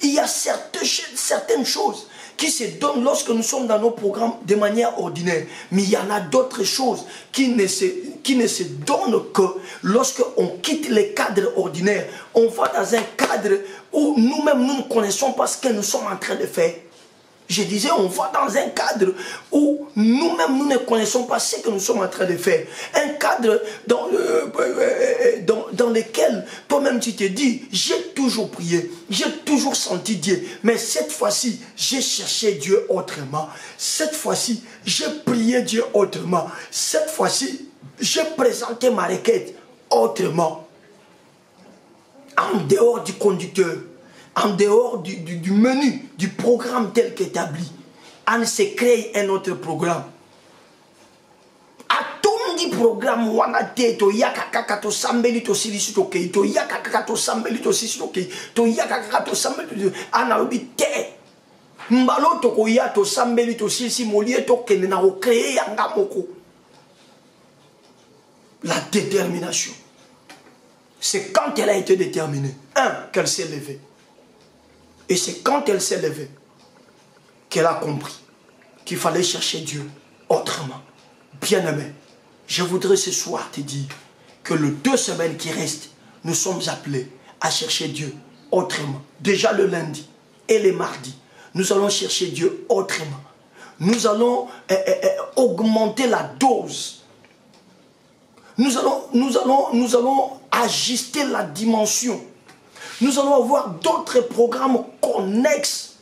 Il y a certaines choses qui se donnent lorsque nous sommes dans nos programmes de manière ordinaire. Mais il y en a d'autres choses qui ne se donnent que lorsque on quitte les cadres ordinaires. On va dans un cadre où nous-mêmes nous ne connaissons pas ce que nous sommes en train de faire. Je disais, on va dans un cadre où nous-mêmes, nous ne connaissons pas ce que nous sommes en train de faire. Un cadre dans lequel toi-même tu te dis, j'ai toujours prié, j'ai toujours senti Dieu. Mais cette fois-ci, j'ai cherché Dieu autrement. Cette fois-ci, j'ai prié Dieu autrement. Cette fois-ci, j'ai présenté ma requête autrement. En dehors du conducteur. En dehors du menu, du programme tel qu'établi, on se crée un autre programme. À tout dit programme, on a dit to yakaka to sambeli to silisi to kei, to yakaka to sambeli to silisi to kei, to yakaka to sambeli to anaobite. Mbalo to koya to sambeli to silisi molie to kene na o créer yanga moko. La détermination. C'est quand elle a été déterminée, qu'elle s'est levée. Et c'est quand elle s'est levée qu'elle a compris qu'il fallait chercher Dieu autrement. Bien-aimé, je voudrais ce soir te dire que les 2 semaines qui restent, nous sommes appelés à chercher Dieu autrement. Déjà le lundi et le mardi, nous allons chercher Dieu autrement. Nous allons augmenter la dose. Nous allons ajuster la dimension. Nous allons avoir d'autres programmes connexes.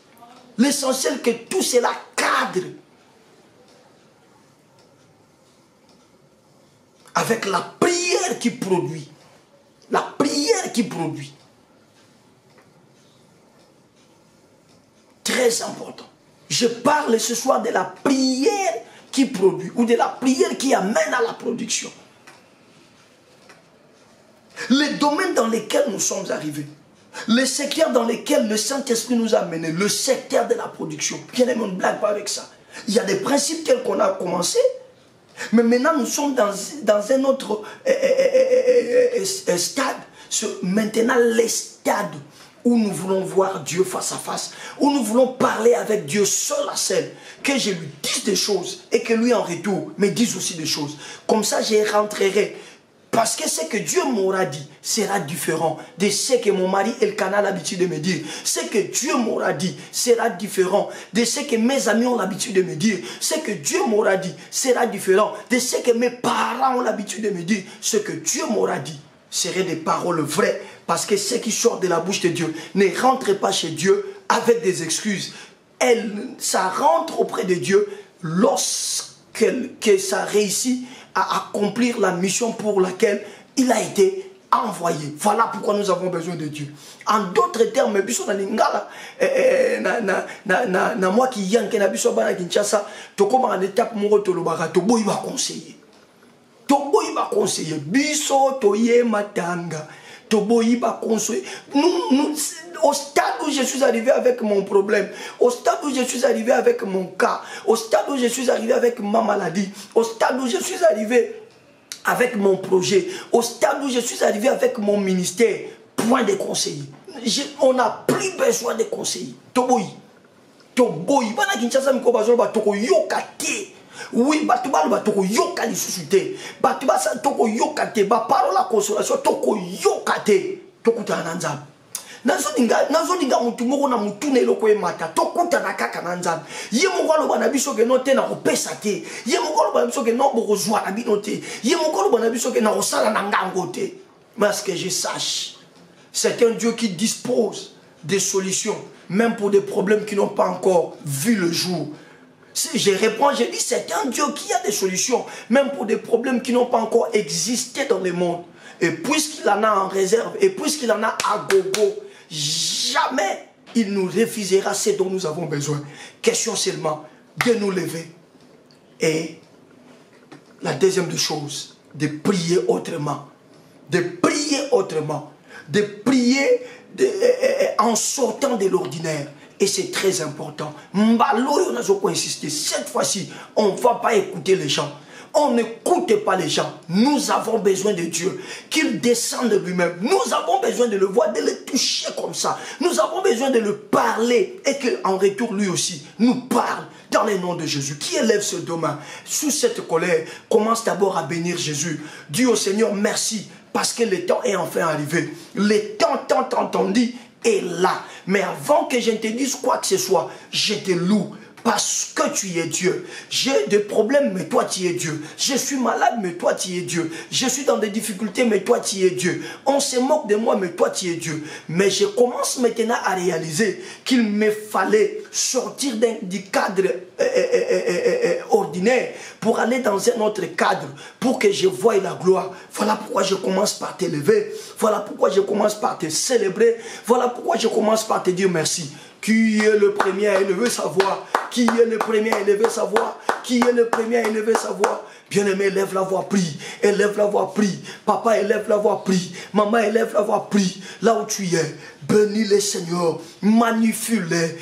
L'essentiel que tout cela cadre avec la prière qui produit. La prière qui produit. Très important. Je parle ce soir de la prière qui produit ou de la prière qui amène à la production. Les domaines dans lesquels nous sommes arrivés. Le secteur dans lequel le Saint-Esprit nous a menés, le secteur de la production. Bien aimé, on ne blague pas avec ça. Il y a des principes tels qu'on a commencé, mais maintenant nous sommes dans un autre stade. Maintenant, les stades où nous voulons voir Dieu face à face, où nous voulons parler avec Dieu seul à seul, que je lui dise des choses et que lui en retour me dise aussi des choses. Comme ça, je rentrerai. Parce que ce que Dieu m'aura dit sera différent de ce que mon mari Elkana a l'habitude de me dire. Ce que Dieu m'aura dit sera différent de ce que mes amis ont l'habitude de me dire. Ce que Dieu m'aura dit sera différent de ce que mes parents ont l'habitude de me dire. Ce que Dieu m'aura dit seraient des paroles vraies. Parce que ce qui sort de la bouche de Dieu ne rentre pas chez Dieu avec des excuses. Ça rentre auprès de Dieu lorsque ça réussit à accomplir la mission pour laquelle il a été envoyé. Voilà pourquoi nous avons besoin de Dieu. En d'autres termes, biso na lingala na moi qui yanke na biso bana Kinshasa, to koma en étape moko to lobaka to boyi ba conseiller. To boyi ba conseiller biso to ye matanga. To boyi ba conseiller. Nous au stade où je suis arrivé avec mon problème, au stade où je suis arrivé avec mon cas, au stade où je suis arrivé avec ma maladie, au stade où je suis arrivé avec mon projet, au stade où je suis arrivé avec mon ministère, point de conseiller. On n'a plus besoin de conseiller. Toboyi. Toboyi. Bana Kinshasa miko bazolo ba toko yokate. Oui, batuba ba toko yoka lisusuté. Batuba sa toko yokate. Ba parole la consolation toko yokate. Tokuta nanzab. Nazoninga mutu moko na mutu na eloko emata tokuta na kaka na nzambe ye moko aloba na biso ke no te na kopesa te ye moko aloba na biso ke no bokozwa na bino te ye moko aloba na biso ke na kosala na ngango te. Mais ce que je sache, c'est un Dieu qui dispose des solutions même pour des problèmes qui n'ont pas encore vu le jour. Si je réponds, je dis c'est un Dieu qui a des solutions même pour des problèmes qui n'ont pas encore existé dans le monde. Et puisqu'il en a en réserve et puisqu'il en a à gogo, jamais il nous refusera ce dont nous avons besoin. Question seulement de nous lever. Et la deuxième des choses, de prier autrement. De prier autrement. De prier en sortant de l'ordinaire. Et c'est très important. Mbalo, on a insister. Cette fois-ci, on ne va pas écouter les gens. On n'écoute pas les gens. Nous avons besoin de Dieu, qu'il descende de lui-même. Nous avons besoin de le voir, de le toucher comme ça. Nous avons besoin de le parler et qu'en retour, lui aussi, nous parle. Dans le nom de Jésus, qui élève ce demain sous cette colère, commence d'abord à bénir Jésus. Dis au Seigneur merci, parce que le temps est enfin arrivé. Le temps tant entendu est là. Mais avant que je ne te dise quoi que ce soit, je te loue. Parce que tu es Dieu. J'ai des problèmes, mais toi tu es Dieu. Je suis malade, mais toi tu es Dieu. Je suis dans des difficultés, mais toi tu es Dieu. On se moque de moi, mais toi tu es Dieu. Mais je commence maintenant à réaliser qu'il me fallait sortir du cadre ordinaire pour aller dans un autre cadre, pour que je voie la gloire. Voilà pourquoi je commence par t'élever. Voilà pourquoi je commence par te célébrer. Voilà pourquoi je commence par te dire merci. Qui est le premier à élever sa voix? Qui est le premier à élever sa voix? Qui est le premier à élever sa voix? Bien-aimé, élève la voix, prie. Élève la voix, prie. Papa, élève la voix, prie. Maman, élève la voix, prie. Là où tu es, bénis le Seigneur. Magnifie-le.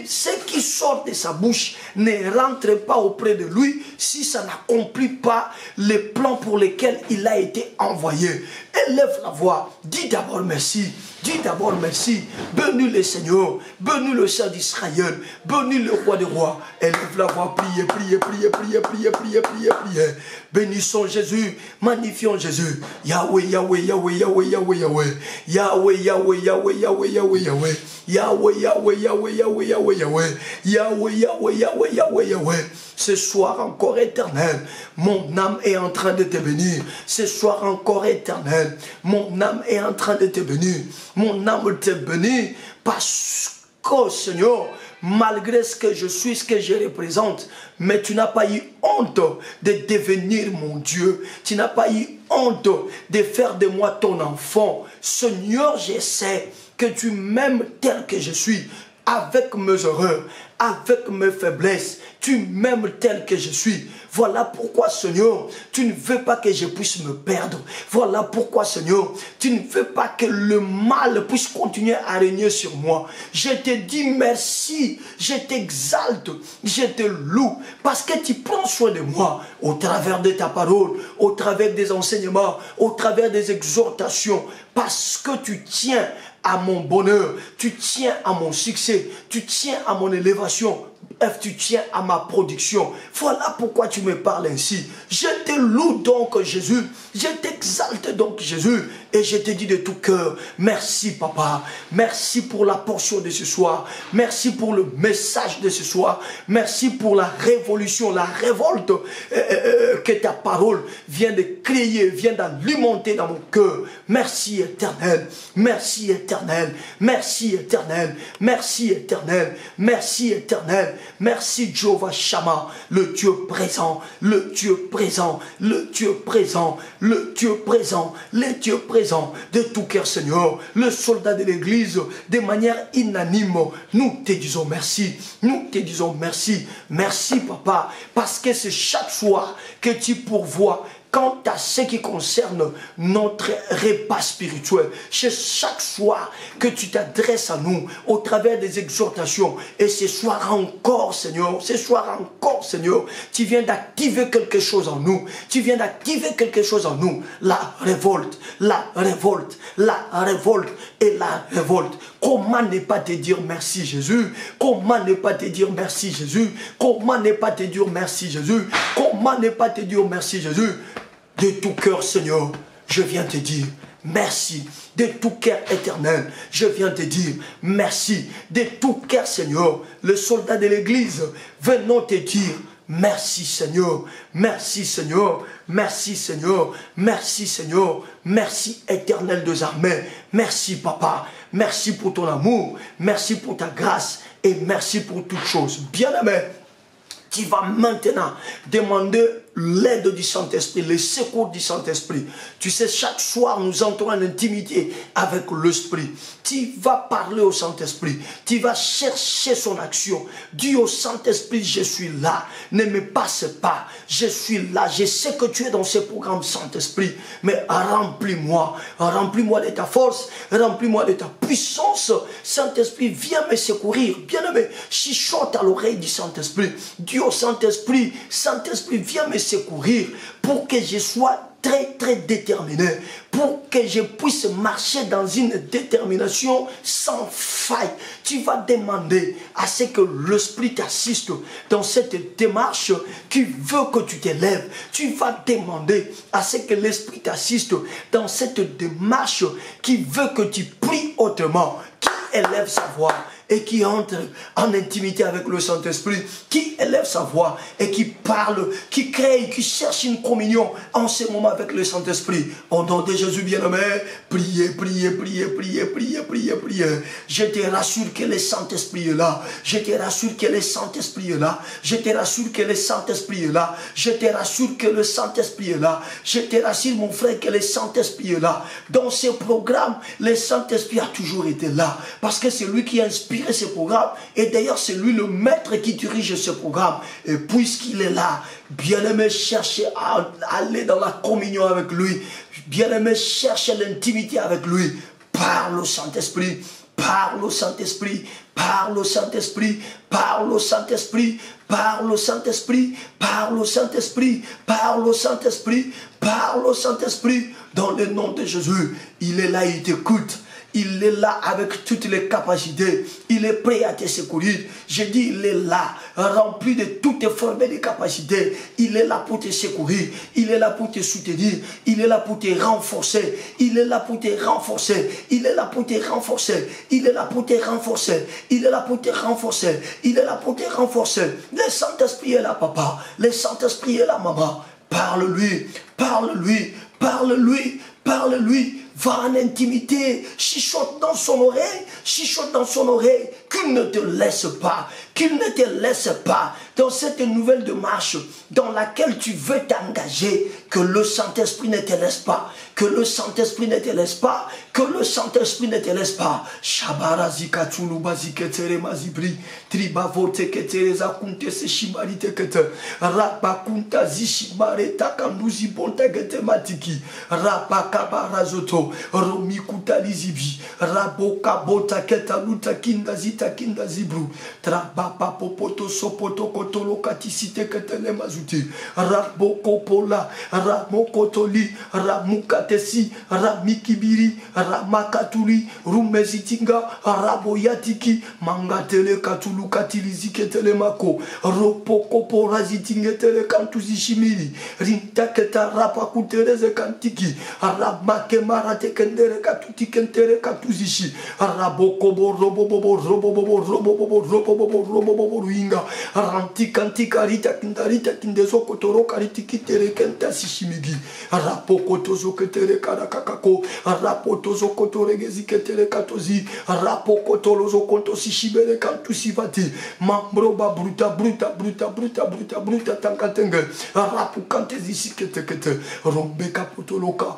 Ce qui sort de sa bouche ne rentre pas auprès de lui si ça n'accomplit pas les plans pour lesquels il a été envoyé. Élève la voix. Dis d'abord merci. Dis d'abord merci. Bénis le Seigneur. Bénis le Saint d'Israël. Bénis le roi des rois. Élève la voix. Priez, priez, priez, priez, priez, priez, priez, priez. Bénissons Jésus. Magnifions Jésus. Yahweh, Yahweh, Yahweh, Yahweh, Yahweh, Yahweh. Yahweh, Yahweh, Yahweh, Yahweh, Yahweh, Yahweh. Yahweh, Yahweh, Yahweh, Yahweh, Yahweh, Yahweh. Yahweh, Yahweh, Yahweh, Yahweh, Yahweh. Ce soir encore éternel, mon âme est en train de te bénir. Ce soir encore éternel, mon âme est en train de te bénir. Mon âme te bénit parce que, Seigneur, malgré ce que je suis, ce que je représente, mais tu n'as pas eu honte de devenir mon Dieu. Tu n'as pas eu honte de faire de moi ton enfant. Seigneur, je sais que tu m'aimes tel que je suis, avec mes erreurs, avec mes faiblesses. Tu m'aimes tel que je suis. Voilà pourquoi, Seigneur, tu ne veux pas que je puisse me perdre. Voilà pourquoi, Seigneur, tu ne veux pas que le mal puisse continuer à régner sur moi. Je te dis merci, je t'exalte, je te loue, parce que tu prends soin de moi au travers de ta parole, au travers des enseignements, au travers des exhortations, parce que tu tiens à mon bonheur, tu tiens à mon succès, tu tiens à mon élévation, tu tiens à ma production. Voilà pourquoi tu me parles ainsi. Je te loue donc Jésus, je t'exalte donc Jésus, et je te dis de tout cœur, merci papa, merci pour la portion de ce soir, merci pour le message de ce soir, merci pour la révolution, la révolte que ta parole vient de créer, vient d'alimenter dans mon cœur. Merci éternel, merci éternel, merci éternel, merci éternel, merci éternel. Merci Jéhovah Shammah, le Dieu présent, le Dieu présent, le Dieu présent, le Dieu présent, le Dieu présent de tout cœur Seigneur, le soldat de l'église, de manière unanime, nous te disons merci, nous te disons merci, merci papa, parce que c'est chaque soir que tu pourvois quant à ce qui concerne notre repas spirituel. C'est chaque soir que tu t'adresses à nous au travers des exhortations. Et ce soir encore, Seigneur, ce soir encore, Seigneur, tu viens d'activer quelque chose en nous. Tu viens d'activer quelque chose en nous. La révolte, la révolte, la révolte et la révolte. Comment ne pas te dire merci Jésus? Comment ne pas te dire merci Jésus? Comment ne pas te dire merci Jésus? Comment ne pas te dire merci Jésus? De tout cœur, Seigneur, je viens te dire merci. De tout cœur éternel, je viens te dire merci. De tout cœur, Seigneur, le soldat de l'église, venons te dire merci, Seigneur. Merci, Seigneur. Merci, Seigneur. Merci, Seigneur. Merci, éternel des armées. Merci, Papa. Merci pour ton amour. Merci pour ta grâce. Et merci pour toutes choses. Bien-aimé, tu vas maintenant demander l'aide du Saint-Esprit, le secours du Saint-Esprit. Tu sais, chaque soir, nous entrons en intimité avec l'Esprit. Tu vas parler au Saint-Esprit. Tu vas chercher son action. Dis au Saint-Esprit, je suis là. Ne me passe pas. Je suis là. Je sais que tu es dans ce programme, Saint-Esprit. Mais remplis-moi. Remplis-moi de ta force. Remplis-moi de ta puissance. Saint-Esprit, viens me secourir. Bien-aimé, chuchote à l'oreille du Saint-Esprit. Dis au Saint-Esprit, Saint-Esprit, viens me secourir, pour que je sois très déterminé, pour que je puisse marcher dans une détermination sans faille. Tu vas demander à ce que l'Esprit t'assiste dans cette démarche qui veut que tu t'élèves. Tu vas demander à ce que l'Esprit t'assiste dans cette démarche qui veut que tu pries autrement, qui élève sa voix et qui entre en intimité avec le Saint-Esprit, qui élève sa voix et qui parle, qui crée, qui cherche une communion en ce moment avec le Saint-Esprit. Au nom de Jésus bien-aimé, priez. Je te rassure que le Saint-Esprit est là. Je te rassure que le Saint-Esprit est là. Je te rassure que le Saint-Esprit est là. Je te rassure que le Saint-Esprit est là. Je te rassure, mon frère, que le Saint-Esprit est là. Dans ce programme, le Saint-Esprit a toujours été là. Parce que c'est lui qui a inspiré ce programme, et d'ailleurs c'est lui le maître qui dirige ce programme. Et puisqu'il est là, bien-aimé, cherchez à aller dans la communion avec lui. Bien-aimé, cherchez l'intimité avec lui. Parle au Saint-Esprit, parle au Saint-Esprit, parle au Saint-Esprit, parle au Saint-Esprit, parle au Saint-Esprit, parle au Saint-Esprit, parle au Saint-Esprit, parle au Saint-Esprit. Dans le nom de Jésus, il est là, il t'écoute. Il est là avec toutes les capacités. Il est prêt à te secourir. Je dis, il est là, rempli de toutes les formes de capacités. Il est là pour te secourir. Il est là pour te soutenir. Il est là pour te renforcer. Il est là pour te renforcer. Il est là pour te renforcer. Il est là pour te renforcer. Il est là pour te renforcer. Il est là pour te renforcer. Le Saint-Esprit est là, papa. Le Saint-Esprit est là, maman. Parle-lui. Parle-lui. Parle-lui. Parle-lui. Va en intimité, chuchote dans son oreille, qu'il ne te laisse pas, dans cette nouvelle démarche dans laquelle tu veux t'engager, que le Saint-Esprit ne te laisse pas, que le Saint-Esprit ne te laisse pas, que le Saint-Esprit ne te laisse pas. Shabarazika tulubaziketere mazibri, tribavote ketereza kunte se shimarite kete, rabakunta zishimare takanduzi bonta gete matiki, rabakabarazoto. Romi kutalizibi raboka bota ketaluta kinda zibru trabapa popoto sopoto kotolo katisite ketele mazuti raboko pola ramokotoli ramukatesi ramikibiri ramakatuli rumezitinga raboyatiki mangatele katulu katilizi ketele mako ropoko porazitingetele kantuzishimiri rintaketa rapakutereze kantiki ramake mara tekendere katuti kentere katuzishi raboko robo ruinga ranti kanti karita kindarita kindezo kotoro kariti kitere kenta sishimigi rapoko tozo ketere karakakako rapotozo kotore gezi ketere katozi rapoko tolozo konto sishibere kantu sivati mambro ba bruta tankatenge rapu kante zishi kete rombe kapotoloka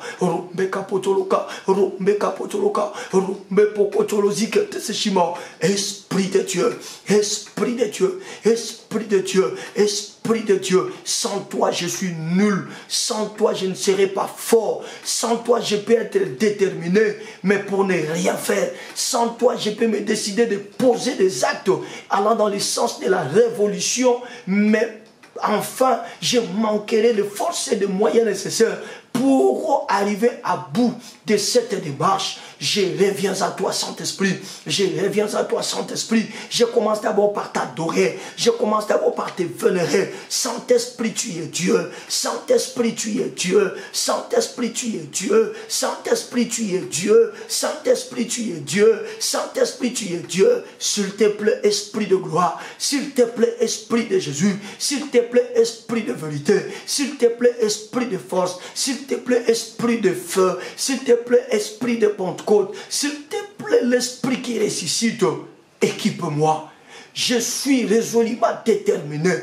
Esprit de Dieu, Esprit de Dieu, Esprit de Dieu, Esprit de Dieu, sans toi je suis nul, sans toi je ne serai pas fort, sans toi je peux être déterminé, mais pour ne rien faire, sans toi je peux me décider de poser des actes allant dans le sens de la révolution, mais enfin je manquerai de force et de moyens nécessaires pour arriver à bout de cette démarche. Je reviens à toi, Saint-Esprit. Je reviens à toi, Saint-Esprit. Je commence d'abord par t'adorer. Je commence d'abord par te vénérer. Saint-Esprit, tu es Dieu. Saint-Esprit, tu es Dieu. Saint-Esprit, tu es Dieu. Saint-Esprit, tu es Dieu. Saint-Esprit, tu es Dieu. Saint-Esprit, tu es Dieu. S'il te plaît, Esprit de gloire. S'il te plaît, Esprit de Jésus. S'il te plaît, Esprit de vérité. S'il te plaît, Esprit de force. S'il te plaît, Esprit de feu. S'il te plaît, Esprit de Pentecôte. S'il te plaît, l'Esprit qui ressuscite, équipe-moi. Je suis résolument déterminé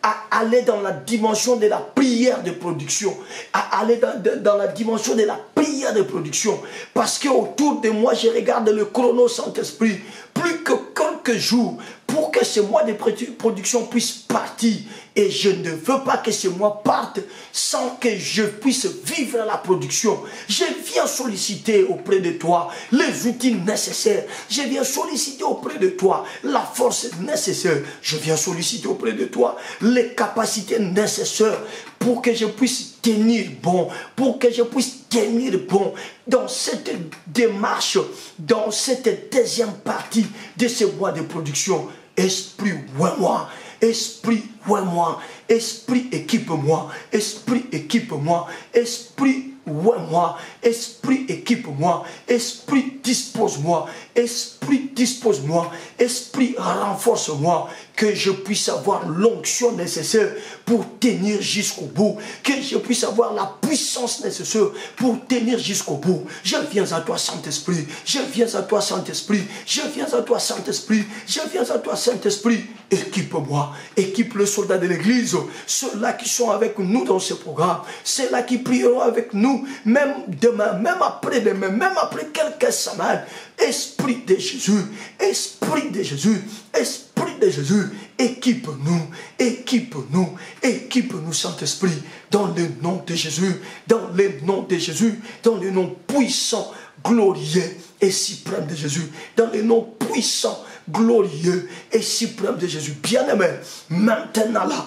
à aller dans la dimension de la prière de production, à aller dans la dimension de la prière de production, parce que autour de moi, je regarde le chrono Saint-Esprit, plus que quelques jours, pour que ce mois de production puisse partir Et je ne veux pas que ces mois partent sans que je puisse vivre la production. Je viens solliciter auprès de toi les outils nécessaires. Je viens solliciter auprès de toi la force nécessaire. Je viens solliciter auprès de toi les capacités nécessaires pour que je puisse tenir bon, pour que je puisse tenir bon dans cette démarche, dans cette deuxième partie de ce mois de production. Esprit, ouais-moi. Esprit, ouais-moi. Esprit, équipe-moi. Esprit, équipe-moi. Esprit, ouais-moi. Esprit, équipe-moi. Esprit, dispose-moi. Esprit, dispose-moi. Esprit, renforce-moi. Que je puisse avoir l'onction nécessaire pour tenir jusqu'au bout. Que je puisse avoir la puissance nécessaire pour tenir jusqu'au bout. Je viens à toi, Saint-Esprit. Je viens à toi, Saint-Esprit. Je viens à toi, Saint-Esprit. Je viens à toi, Saint-Esprit. Équipe-moi. Équipe le soldat de l'église. Ceux-là qui sont avec nous dans ce programme. Ceux-là qui prieront avec nous. Même demain, même après-demain, même après quelques semaines. Esprit de Jésus. Esprit de Jésus. Esprit de Jésus. Équipe-nous. Équipe-nous. Équipe-nous, Saint-Esprit. Dans le nom de Jésus. Dans le nom de Jésus. Dans le nom puissant, glorieux et suprême de Jésus. Dans le nom puissant, glorieux et suprême de Jésus. Bien-aimé, maintenant là,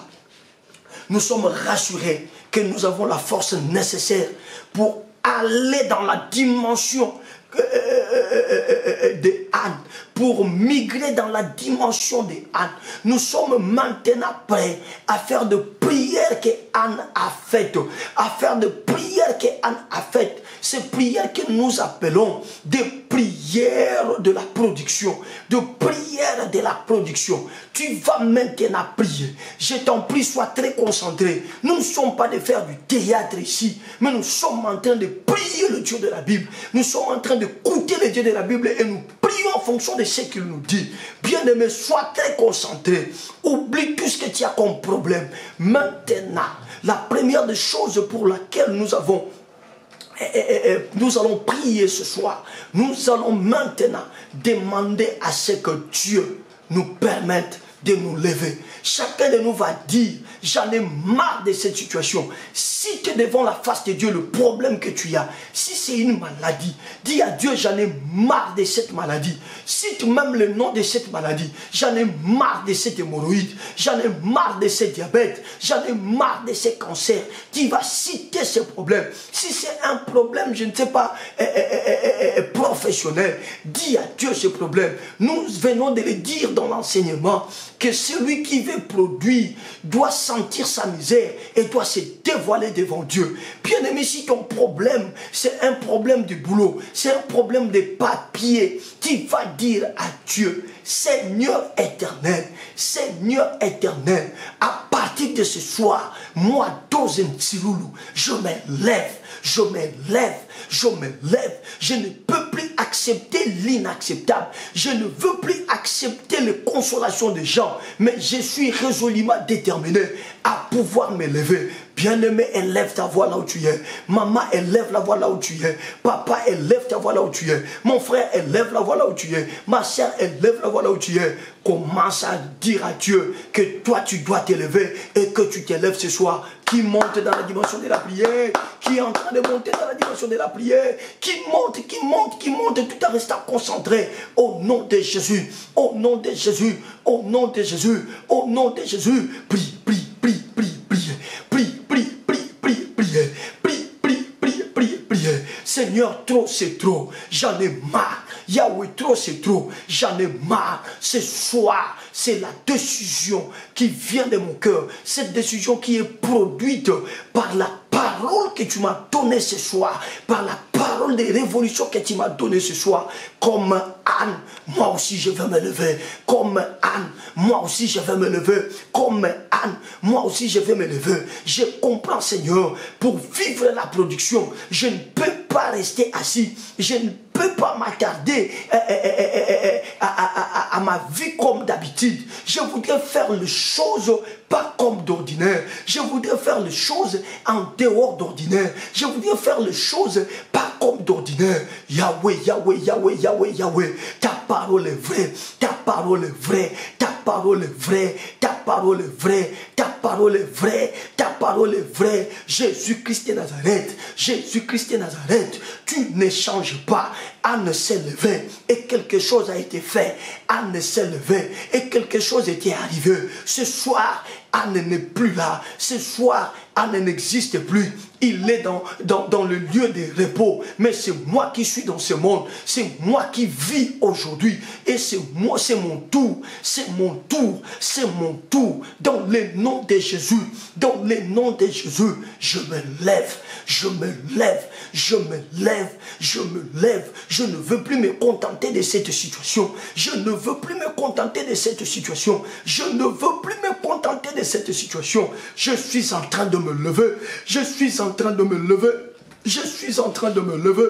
nous sommes rassurés que nous avons la force nécessaire pour aller dans la dimension de Anne, pour migrer dans la dimension de Anne. Nous sommes maintenant prêts à faire de prières que Anne a faites, à faire de prières que Anne a faites. Ces prières que nous appelons des prières de la production, de prières de la production. Tu vas maintenant prier. Je t'en prie, sois très concentré. Nous ne sommes pas de faire du théâtre ici, mais nous sommes en train de prier le Dieu de la Bible. Nous sommes en train d'écouter le Dieu de la Bible et nous prions en fonction de ce qu'il nous dit. Bien-aimé, sois très concentré. Oublie tout ce que tu as comme problème. Maintenant, la première des choses pour laquelle nous allons prier ce soir. Nous allons maintenant demander à ce que Dieu nous permette de nous lever. Chacun de nous va dire, j'en ai marre de cette situation. Si tu es devant la face de Dieu, le problème que tu as, si c'est une maladie, dis à Dieu, j'en ai marre de cette maladie. Cite même le nom de cette maladie. J'en ai marre de cette hémorroïde. J'en ai marre de ce diabète. J'en ai marre de ce cancer. Tu vas citer ce problème. Si c'est un problème, je ne sais pas, professionnel, dis à Dieu ce problème. Nous venons de le dire dans l'enseignement que celui qui veut produire doit sentir sa misère et doit se dévoiler devant Dieu. Bien aimé, si ton problème, c'est un problème de boulot, c'est un problème de papier, tu vas dire à Dieu, Seigneur éternel, à partir de ce soir, moi, Dozen Tsiloulou, je me lève. Je ne peux plus accepter l'inacceptable. Je ne veux plus accepter les consolations des gens. Mais je suis résolument déterminé à pouvoir me lever. Bien-aimé, élève ta voix là où tu es. Maman, élève la voix là où tu es. Papa, élève ta voix là où tu es. Mon frère, élève la voix là où tu es. Ma soeur, élève la voix là où tu es. Commence à dire à Dieu que toi, tu dois t'élever et que tu t'élèves ce soir. Qui monte dans la dimension de la prière, qui est en train de monter dans la dimension de la prière, qui monte, tout en restant concentré. Au nom de Jésus, au nom de Jésus, au nom de Jésus, au nom de Jésus. Prie. Seigneur, trop c'est trop, j'en ai marre. Yahweh, trop c'est trop, j'en ai marre. Ce soir, c'est la décision qui vient de mon cœur. Cette décision qui est produite par la parole que tu m'as donnée ce soir, par la parole de révolution que tu m'as donnée ce soir. Comme Anne, moi aussi je vais me lever. Comme Anne, moi aussi je vais me lever. Comme Anne, moi aussi je vais me lever. Je comprends, Seigneur, pour vivre la production, je ne peux pas rester assis. Je ne peux pas m'attarder à ma vie comme d'habitude. Je voudrais faire les choses pas comme d'ordinaire. Je voudrais faire les choses en dehors d'ordinaire. Je voudrais faire les choses pas comme d'ordinaire. Yahweh, Yahweh, Yahweh, Yahweh, Yahweh. Ta parole est vraie, ta parole est vraie, ta parole est vraie, ta parole est vraie, ta parole est vraie, ta parole est vraie. Jésus-Christ de Nazareth, Jésus-Christ de Nazareth, tu ne changes pas. Anne s'est levée et quelque chose a été fait. Anne s'est levée et quelque chose était arrivé. Ce soir, Anne n'est plus là. Ce soir, Anne n'existe plus. Il est dans le lieu de repos. Mais c'est moi qui suis dans ce monde. C'est moi qui vis aujourd'hui. Et c'est moi, c'est mon tour. C'est mon tour. C'est mon tour. Dans le nom de Jésus. Dans le nom de Jésus. Je me lève. Je me lève. Je me lève. Je me lève. Je ne veux plus me contenter de cette situation. Je ne veux plus me contenter de cette situation. Je ne veux plus me contenter de cette situation. Je suis en train de me lever. Je suis en train de me lever. Je suis en train de me lever.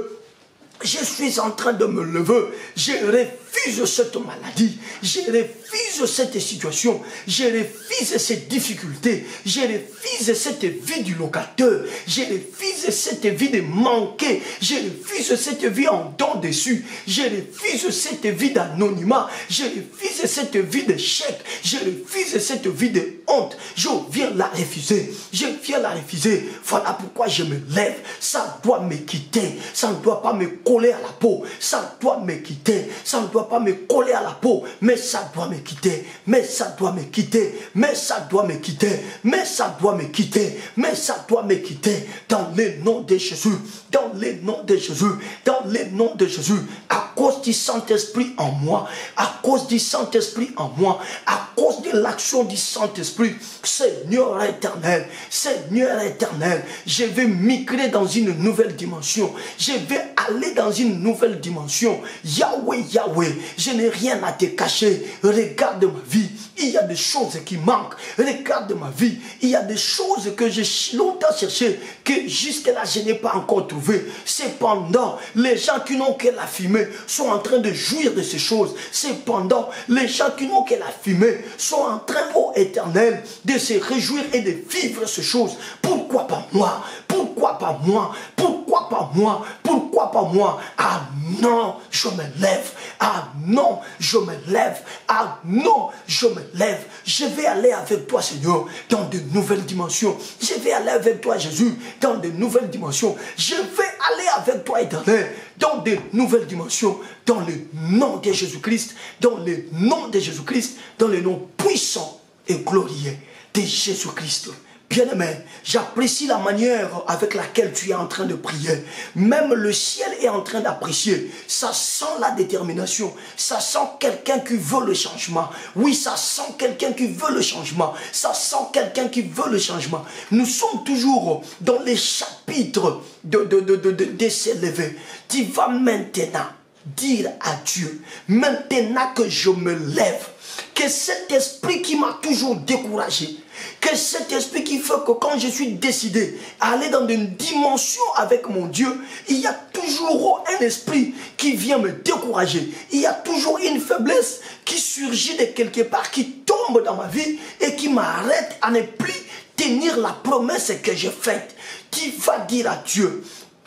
Je suis en train de me lever. Je refuse cette maladie. Je refuse cette situation. Je refuse cette difficulté. Je refuse cette vie du locateur. Je refuse cette vie de manquer. Je refuse cette vie en dents dessus. Je refuse cette vie d'anonymat. Je refuse cette vie d'échec. Je refuse cette vie de honte. Je viens la refuser. Je viens la refuser. Voilà pourquoi je me lève. Ça doit me quitter. Ça ne doit pas me coller à la peau. Ça doit me quitter. Ça ne doit pas me coller à la peau. Mais ça doit me quitter. Mais ça doit me quitter. Mais ça doit me quitter. Mais ça doit me quitter. Mais ça doit me quitter. Dans le nom de Jésus. Dans le nom de Jésus. Dans le nom de Jésus. À cause du Saint-Esprit en moi. À cause du Saint-Esprit en moi. À cause de l'action du Saint-Esprit. Seigneur éternel. Seigneur éternel. Je vais migrer dans une nouvelle dimension. Je vais aller dans une nouvelle dimension. Yahweh, Yahweh, je n'ai rien à te cacher. Regarde ma vie. Il y a des choses qui manquent. Regarde ma vie. Il y a des choses que j'ai longtemps cherché, que jusque-là je n'ai pas encore trouvé. Cependant, les gens qui n'ont que la fumée sont en train de jouir de ces choses. Cependant, les gens qui n'ont que la fumée sont en train, ô éternel, de se réjouir et de vivre ces choses. Pourquoi pas moi? Pourquoi pas moi? Pourquoi pas moi? Pourquoi pas moi? Ah non, je me lève. Ah non, je me lève. Ah non, je me lève. Je vais aller avec toi, Seigneur, dans de nouvelles dimensions. Je vais aller avec toi, Jésus, dans de nouvelles dimensions. Je vais aller avec toi, éternel, dans de nouvelles dimensions. Dans le nom de Jésus-Christ, dans le nom de Jésus-Christ, dans le nom puissant et glorieux de Jésus-Christ. Bien-aimé, j'apprécie la manière avec laquelle tu es en train de prier. Même le ciel est en train d'apprécier. Ça sent la détermination. Ça sent quelqu'un qui veut le changement. Oui, ça sent quelqu'un qui veut le changement. Ça sent quelqu'un qui veut le changement. Nous sommes toujours dans les chapitres de s'élever. Tu vas maintenant dire à Dieu, maintenant que je me lève, que cet esprit qui m'a toujours découragé, que cet esprit qui fait que quand je suis décidé à aller dans une dimension avec mon Dieu, il y a toujours un esprit qui vient me décourager. Il y a toujours une faiblesse qui surgit de quelque part, qui tombe dans ma vie et qui m'arrête à ne plus tenir la promesse que j'ai faite. Tu vas dire à Dieu,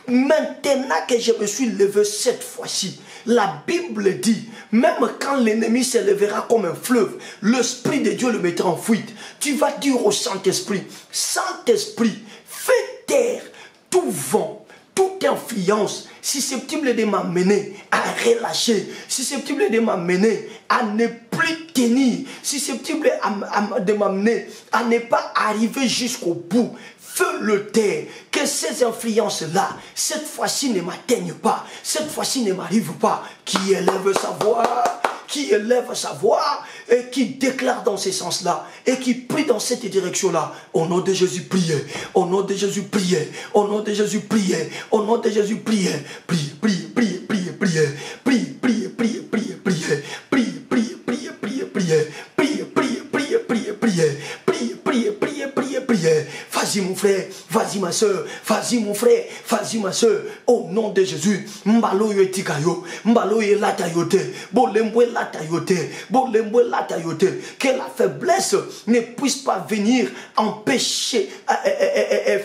maintenant que je me suis levé cette fois-ci, la Bible dit, même quand l'ennemi se lèvera comme un fleuve, l'Esprit de Dieu le mettra en fuite. Tu vas dire au Saint-Esprit, Saint-Esprit, fais taire tout vent, toute influence susceptible de m'amener à relâcher, susceptible de m'amener à ne plus tenir, susceptible de m'amener à ne pas arriver jusqu'au bout. Fais le taire, que ces influences-là, cette fois-ci ne m'atteignent pas, cette fois-ci ne m'arrivent pas. Qui élève sa voix, et qui déclare dans ce sens-là, et qui prie dans cette direction-là. Au nom de Jésus, priez. Au nom de Jésus, priez. Au nom de Jésus, priez. Au nom de Jésus, priez. Priez, priez, priez, priez, priez. Priez, priez, priez, priez, priez. Priez, priez, priez, priez, priez. Priez, priez, priez, priez, priez. Priez, priez, priez, priez, priez. Vas-y mon frère, vas-y ma soeur, vas-y mon frère, vas-y ma soeur. Au nom de Jésus, mbalo yo etikayo, mbalo yo latayote, bolembwe latayote, bolembwe latayote. Que la faiblesse ne puisse pas venir empêcher,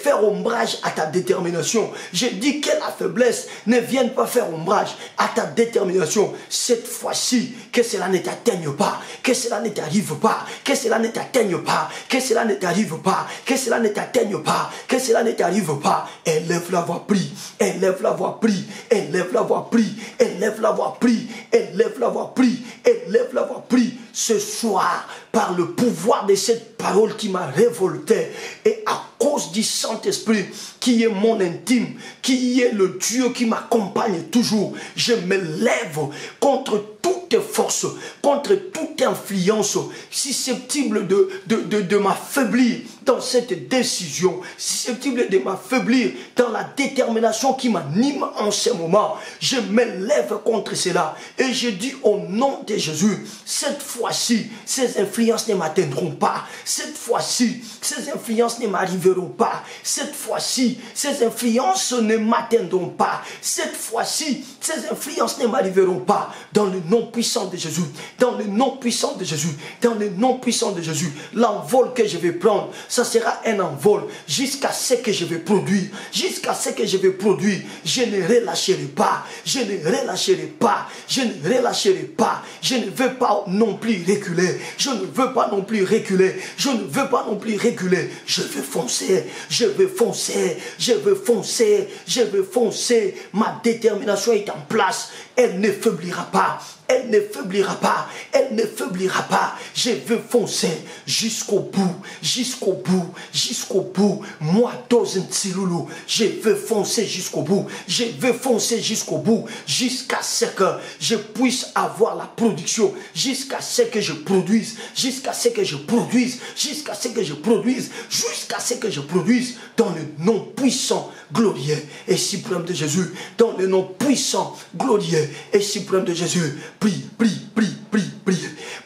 faire ombrage à ta détermination. Je dis que la faiblesse ne vienne pas faire ombrage à ta détermination. Cette fois-ci, que cela ne t'atteigne pas, que cela ne t'arrive pas, que cela ne t'atteigne pas, que cela ne t'arrive pas, que cela ne t'atteigne pas, que cela ne t'arrive pas. Élève la voix, prie, élève la voix, prie, élève la voix, prie, élève la voix, prie, élève la voix, prie, élève la voix, prie. Ce soir, par le pouvoir de cette parole qui m'a révolté, et à cause du Saint-Esprit qui est mon intime, qui est le Dieu qui m'accompagne toujours, je me lève contre toute force, contre toute influence susceptible de m'affaiblir dans cette décision, susceptible de m'affaiblir dans la détermination qui m'anime en ce moment. Je me lève contre cela et je dis au nom de Jésus, cette fois-ci, ces influences ne m'atteindront pas. Cette fois-ci, ces influences ne m'arriveront pas. Cette fois-ci, ces influences ne m'atteindront pas. Cette fois-ci, ces influences ne m'arriveront pas. Dans le nom puissant de Jésus, dans le nom puissant de Jésus, dans le nom puissant de Jésus, l'envol que je vais prendre, ça sera un envol jusqu'à ce que je vais produire. Jusqu'à ce que je vais produire, je ne relâcherai pas. Je ne relâcherai pas. Je ne relâcherai pas. Je ne veux pas non plus reculer. Je ne veux pas non plus reculer. Je ne veux pas non plus reculer. Je veux foncer. Je veux foncer. Je veux foncer. Je veux foncer. Ma détermination est en place. Elle ne faiblira pas. Elle ne faiblira pas. Elle ne faiblira pas. Je veux foncer jusqu'au bout. Jusqu'au bout. Jusqu'au bout. Moi, Tozentsiloulou, je veux foncer jusqu'au bout. Je veux foncer jusqu'au bout. Jusqu'à ce que je puisse avoir la production. Jusqu'à ce que je produise. Jusqu'à ce que je produise. Jusqu'à ce que je produise. Jusqu'à ce que je produise. Dans le nom puissant, glorieux et suprême de Jésus. Dans le nom puissant, glorieux et suprême de Jésus. Prie, prie, prie, prie, prie,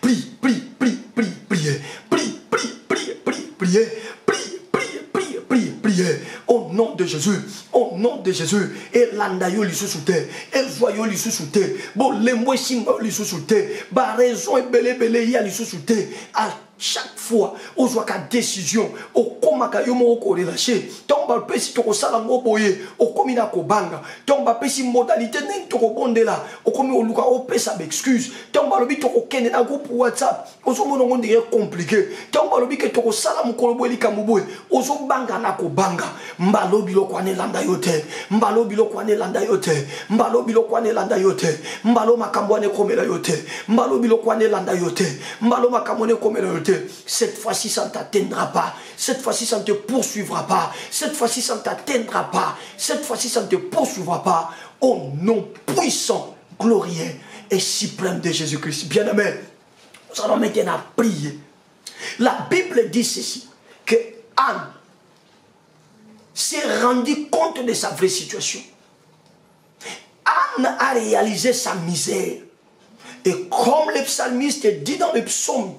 prie, prie, prie, prie, prie, prie, prie, prie, prie, prie, prie, prie, prie, prie, prie, au nom de Jésus, au nom de Jésus. Et l'andayo li sous terre, et joyau li sous terre, bon les mois simba li sous terre, ba raison et belé belé ya li sous terre. Chaque fois, on voit qu'à décision, au komaka yomo au relâché, tomba pesi toko sala ngoboye, au komina kobanga, tomba pesi modalité ning toko bondela, au komi au luka au pesa excuse, tomba lobi toko kene na groupe WhatsApp, ozo mono ngondi compliqué, tomba lobi ke toko sala mukolobo elika muboye, ozo banga na kobanga, mbalo bilo kwane landa yote, mbalo bilo kwane landa yote, mbalo bilo kwane landa yote, mbalo makambwane komela yote, mbalo bilo kwane landa yote, mbalo makambwane komela yote. Cette fois-ci, ça ne t'atteindra pas. Cette fois-ci, ça ne te poursuivra pas. Cette fois-ci, ça ne t'atteindra pas. Cette fois-ci, ça ne te poursuivra pas. Au nom puissant, glorieux et suprême de Jésus-Christ. Bien-aimé, nous allons maintenant prier. La Bible dit ceci, que Anne s'est rendue compte de sa vraie situation. Anne a réalisé sa misère. Et comme le psalmiste dit dans le psaume,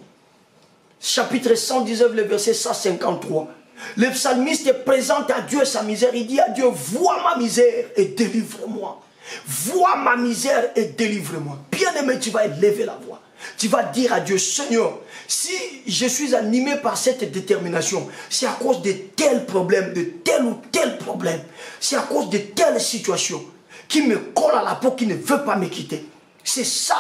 chapitre 119, le verset 153. Le psalmiste présente à Dieu sa misère. Il dit à Dieu, vois ma misère et délivre-moi. Vois ma misère et délivre-moi. Bien-aimé, tu vas élever la voix. Tu vas dire à Dieu, Seigneur, si je suis animé par cette détermination, c'est à cause de tel problème, de tel ou tel problème. C'est à cause de telle situation qui me colle à la peau, qui ne veut pas me quitter. C'est ça.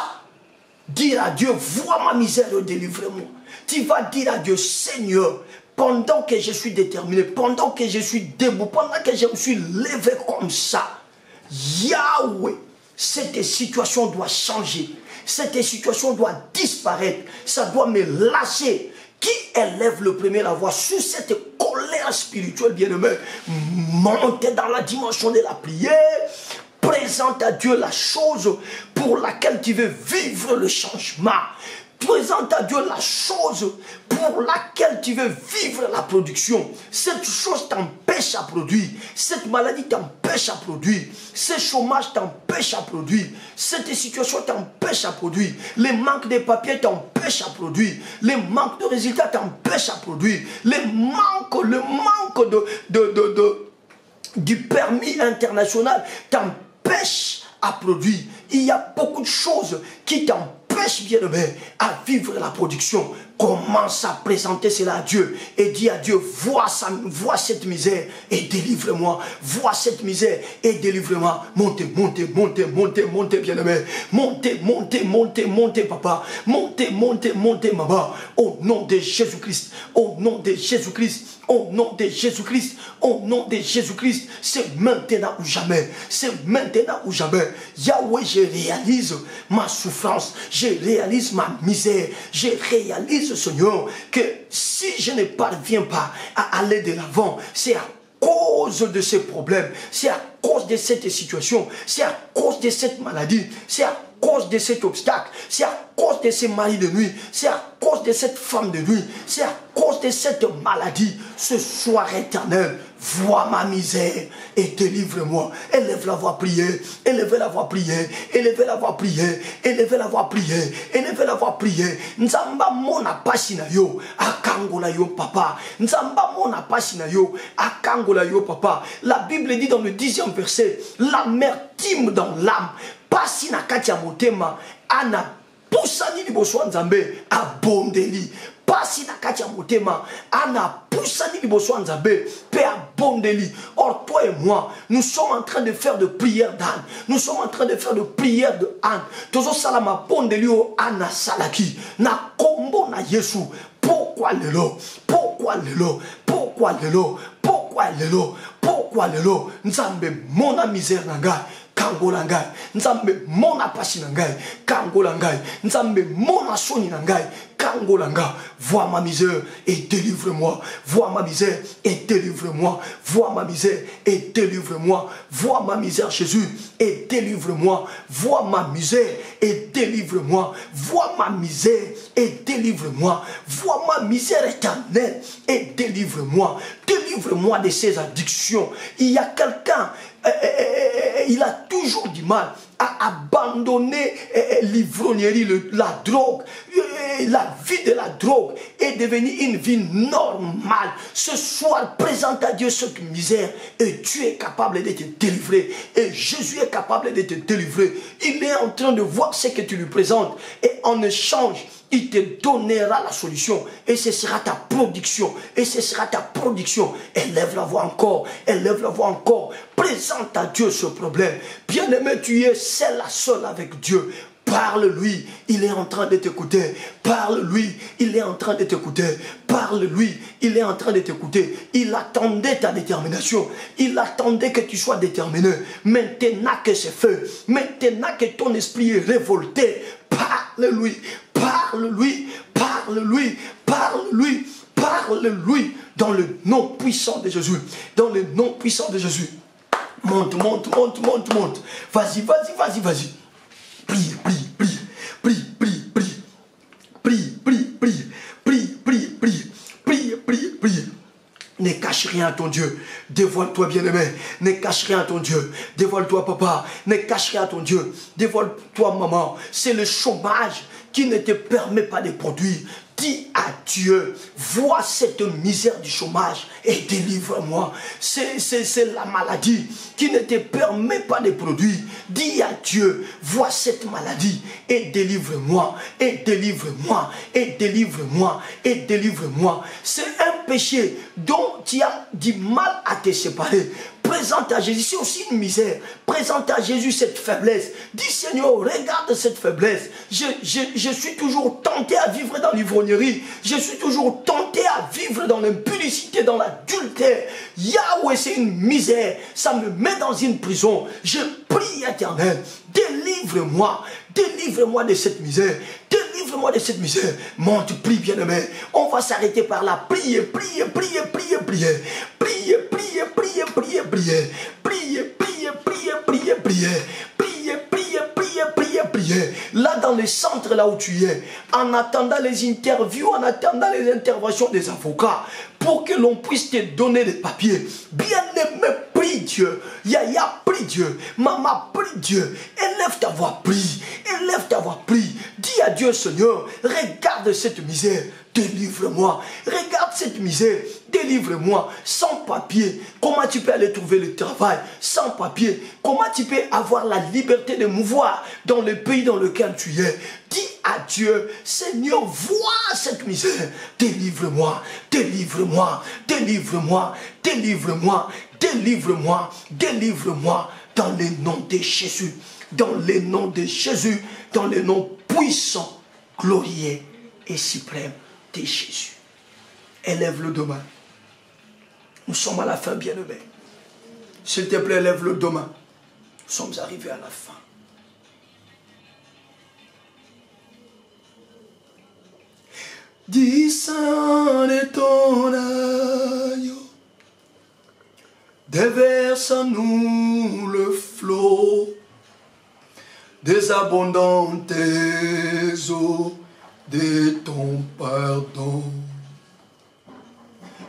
Dire à Dieu, vois ma misère et délivre-moi. Tu vas dire à Dieu, Seigneur, pendant que je suis déterminé, pendant que je suis debout, pendant que je me suis levé comme ça, Yahweh, cette situation doit changer. Cette situation doit disparaître. Ça doit me lâcher. Qui élève le premier la voix sous cette colère spirituelle, bien-aimé, montez dans la dimension de la prière. Présente à Dieu la chose pour laquelle tu veux vivre le changement. Présente à Dieu la chose pour laquelle tu veux vivre la production. Cette chose t'empêche à produire. Cette maladie t'empêche à produire. Ce chômage t'empêche à produire. Cette situation t'empêche à produire. Les manques de papier t'empêchent à produire. Les manques de résultats t'empêchent à produire. Le manque du permis international t'empêche à produire. Il y a beaucoup de choses qui t'empêchent, bien-aimé, à vivre la production. Commence à présenter cela à Dieu et dis à Dieu, vois cette misère et délivre-moi. Vois cette misère et délivre-moi. Montez, montez, montez, montez, montez, bien-aimé. Montez, montez, montez, montez, papa. Montez, montez, montez, maman. Au nom de Jésus-Christ. Au nom de Jésus-Christ. Au nom de Jésus-Christ. Au nom de Jésus-Christ. C'est maintenant ou jamais. C'est maintenant ou jamais. Yahweh, je réalise ma souffrance. Je réalise ma misère. Je réalise, Seigneur, que si je ne parviens pas à aller de l'avant, c'est à cause de ces problèmes, c'est à cause de cette situation, c'est à cause de cette maladie, c'est à cause de cet obstacle, c'est à cause de ces maris de nuit, c'est à cause de cette femme de nuit, c'est à cause de cette maladie. Ce soir éternel, vois ma misère et délivre-moi. Élève la voix, prier, élevez la voix, prier, élevez la voix, prier, élevez la voix, prier, élevez la voix, prier. Nzamba mona pasina yo, akangola yo papa. Nzamba mona pasina yo, akangola yo papa. La Bible dit dans le 10e verset, l'amertume dans l'âme, pasina katia motema, ana pusani liboso nzambe abondeli. Pasi na kati ya motema ana poussani liboso nzambe pe abondeli. Or toi et moi, nous sommes en train de faire de prières d'âne. Nous sommes en train de faire de prières de âne. Tozo salama bondeli o ana salaki na kombo na Yesu. Pourquoi lelo? Pourquoi lelo? Pourquoi lelo? Pourquoi lelo? Pourquoi lelo? Nzambe mona misère nanga. Kangola ngai, nzambe mona pasi na ngai, kangola ngai, nzambe mona soni na ngai, kangola nga. Vois ma misère et délivre-moi. Vois ma misère et délivre-moi. Vois ma misère et délivre-moi. Vois ma misère, Jésus, et délivre-moi. Vois ma misère et délivre-moi. Vois ma misère et délivre-moi. Vois ma misère éternelle et délivre-moi. Délivre-moi de ces addictions. Il y a quelqu'un, il a toujours du mal à abandonner l'ivrognerie, la drogue. La vie de la drogue est devenue une vie normale. Ce soir, présente à Dieu cette misère et tu es capable de te délivrer. Et Jésus est capable de te délivrer. Il est en train de voir ce que tu lui présentes et en échange, il te donnera la solution et ce sera ta production. Et ce sera ta production. Élève la voix encore. Élève la voix encore. Présente à Dieu ce problème. Bien-aimé, tu es seul à seul avec Dieu. Parle-lui, il est en train de t'écouter. Parle-lui, il est en train de t'écouter. Parle-lui, il est en train de t'écouter. Il attendait ta détermination. Il attendait que tu sois déterminé. Maintenant que c'est fait, maintenant que ton esprit est révolté, parle-lui, parle-lui, parle-lui, parle-lui, parle-lui. Dans le nom puissant de Jésus. Dans le nom puissant de Jésus. Monte, monte, monte, monte, monte. Vas-y, vas-y, vas-y, vas-y. Prie, prie, prie, prie, prie, prie, prie, prie, prie, prie, prie, prie, prie, prie, prie. Ne cache rien à ton Dieu. Dévoile-toi, bien-aimé. Ne cache rien à ton Dieu. Dévoile-toi, papa. Ne cache rien à ton Dieu. Dévoile-toi, maman. C'est le chômage qui ne te permet pas de produire. Dis à Dieu, vois cette misère du chômage et délivre-moi. C'est la maladie qui ne te permet pas de produire. Dis à Dieu, vois cette maladie et délivre-moi, et délivre-moi, et délivre-moi, et délivre-moi. C'est un péché dont tu as du mal à te séparer. Présente à Jésus, c'est aussi une misère. Présente à Jésus cette faiblesse. Dis Seigneur, regarde cette faiblesse. Je suis toujours tenté à vivre dans l'ivrognerie. Je suis toujours tenté à vivre dans l'impudicité, dans l'adultère. Yahweh, c'est une misère. Ça me met dans une prison. Je prie, Éternel, délivre-moi. Délivre-moi de cette misère. Délivre-moi de cette misère. Monte, prie, bien-aimé. On va s'arrêter par là. Priez, priez, priez, priez, priez. Priez, priez, priez, priez, priez. Priez, priez, priez, priez, priez. Priez, priez, priez, priez, priez. Là, dans le centre, là où tu es, en attendant les interviews, en attendant les interventions des avocats, pour que l'on puisse te donner des papiers. Bien-aimé, prie Dieu. Yaya, prie Dieu. Maman, prie Dieu. Élève ta voix, prie. Élève ta voix, prie. Dis à Dieu, Seigneur, regarde cette misère. Délivre-moi. Regarde cette misère. Délivre-moi. Sans papier, comment tu peux aller trouver le travail? Sans papier, comment tu peux avoir la liberté de mouvoir dans le pays dans lequel tu es? Dis à Dieu, Seigneur, vois cette misère. Délivre-moi. Délivre-moi. Délivre-moi. Délivre-moi. Délivre-moi. Délivre-moi. Dans le nom de Jésus. Dans le nom de Jésus. Dans le nom puissant, glorieux et suprême de Jésus. Élève-le demain. Nous sommes à la fin, bien-aimés. S'il te plaît, élève-le demain. Nous sommes arrivés à la fin. Descends ton agneau, déverse en nous le flot des abondantes eaux de ton pardon.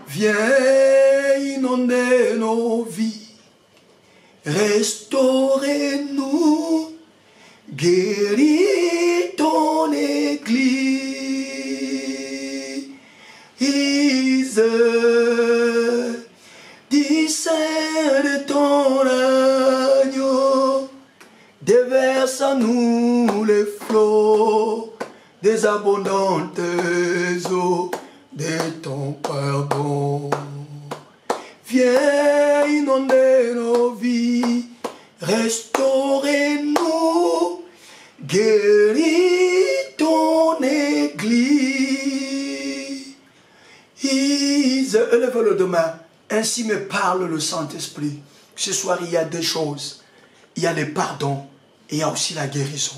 Viens inonder nos vies, restaurez-nous, guéris ton église, discerne ton agneau, déverse en nous les flots des abondantes eaux de ton pardon. Viens inonder nos vies, restaurez-nous, guéris ton église. Élève-le demain, ainsi me parle le Saint-Esprit. Ce soir, il y a deux choses. Il y a le pardon et il y a aussi la guérison.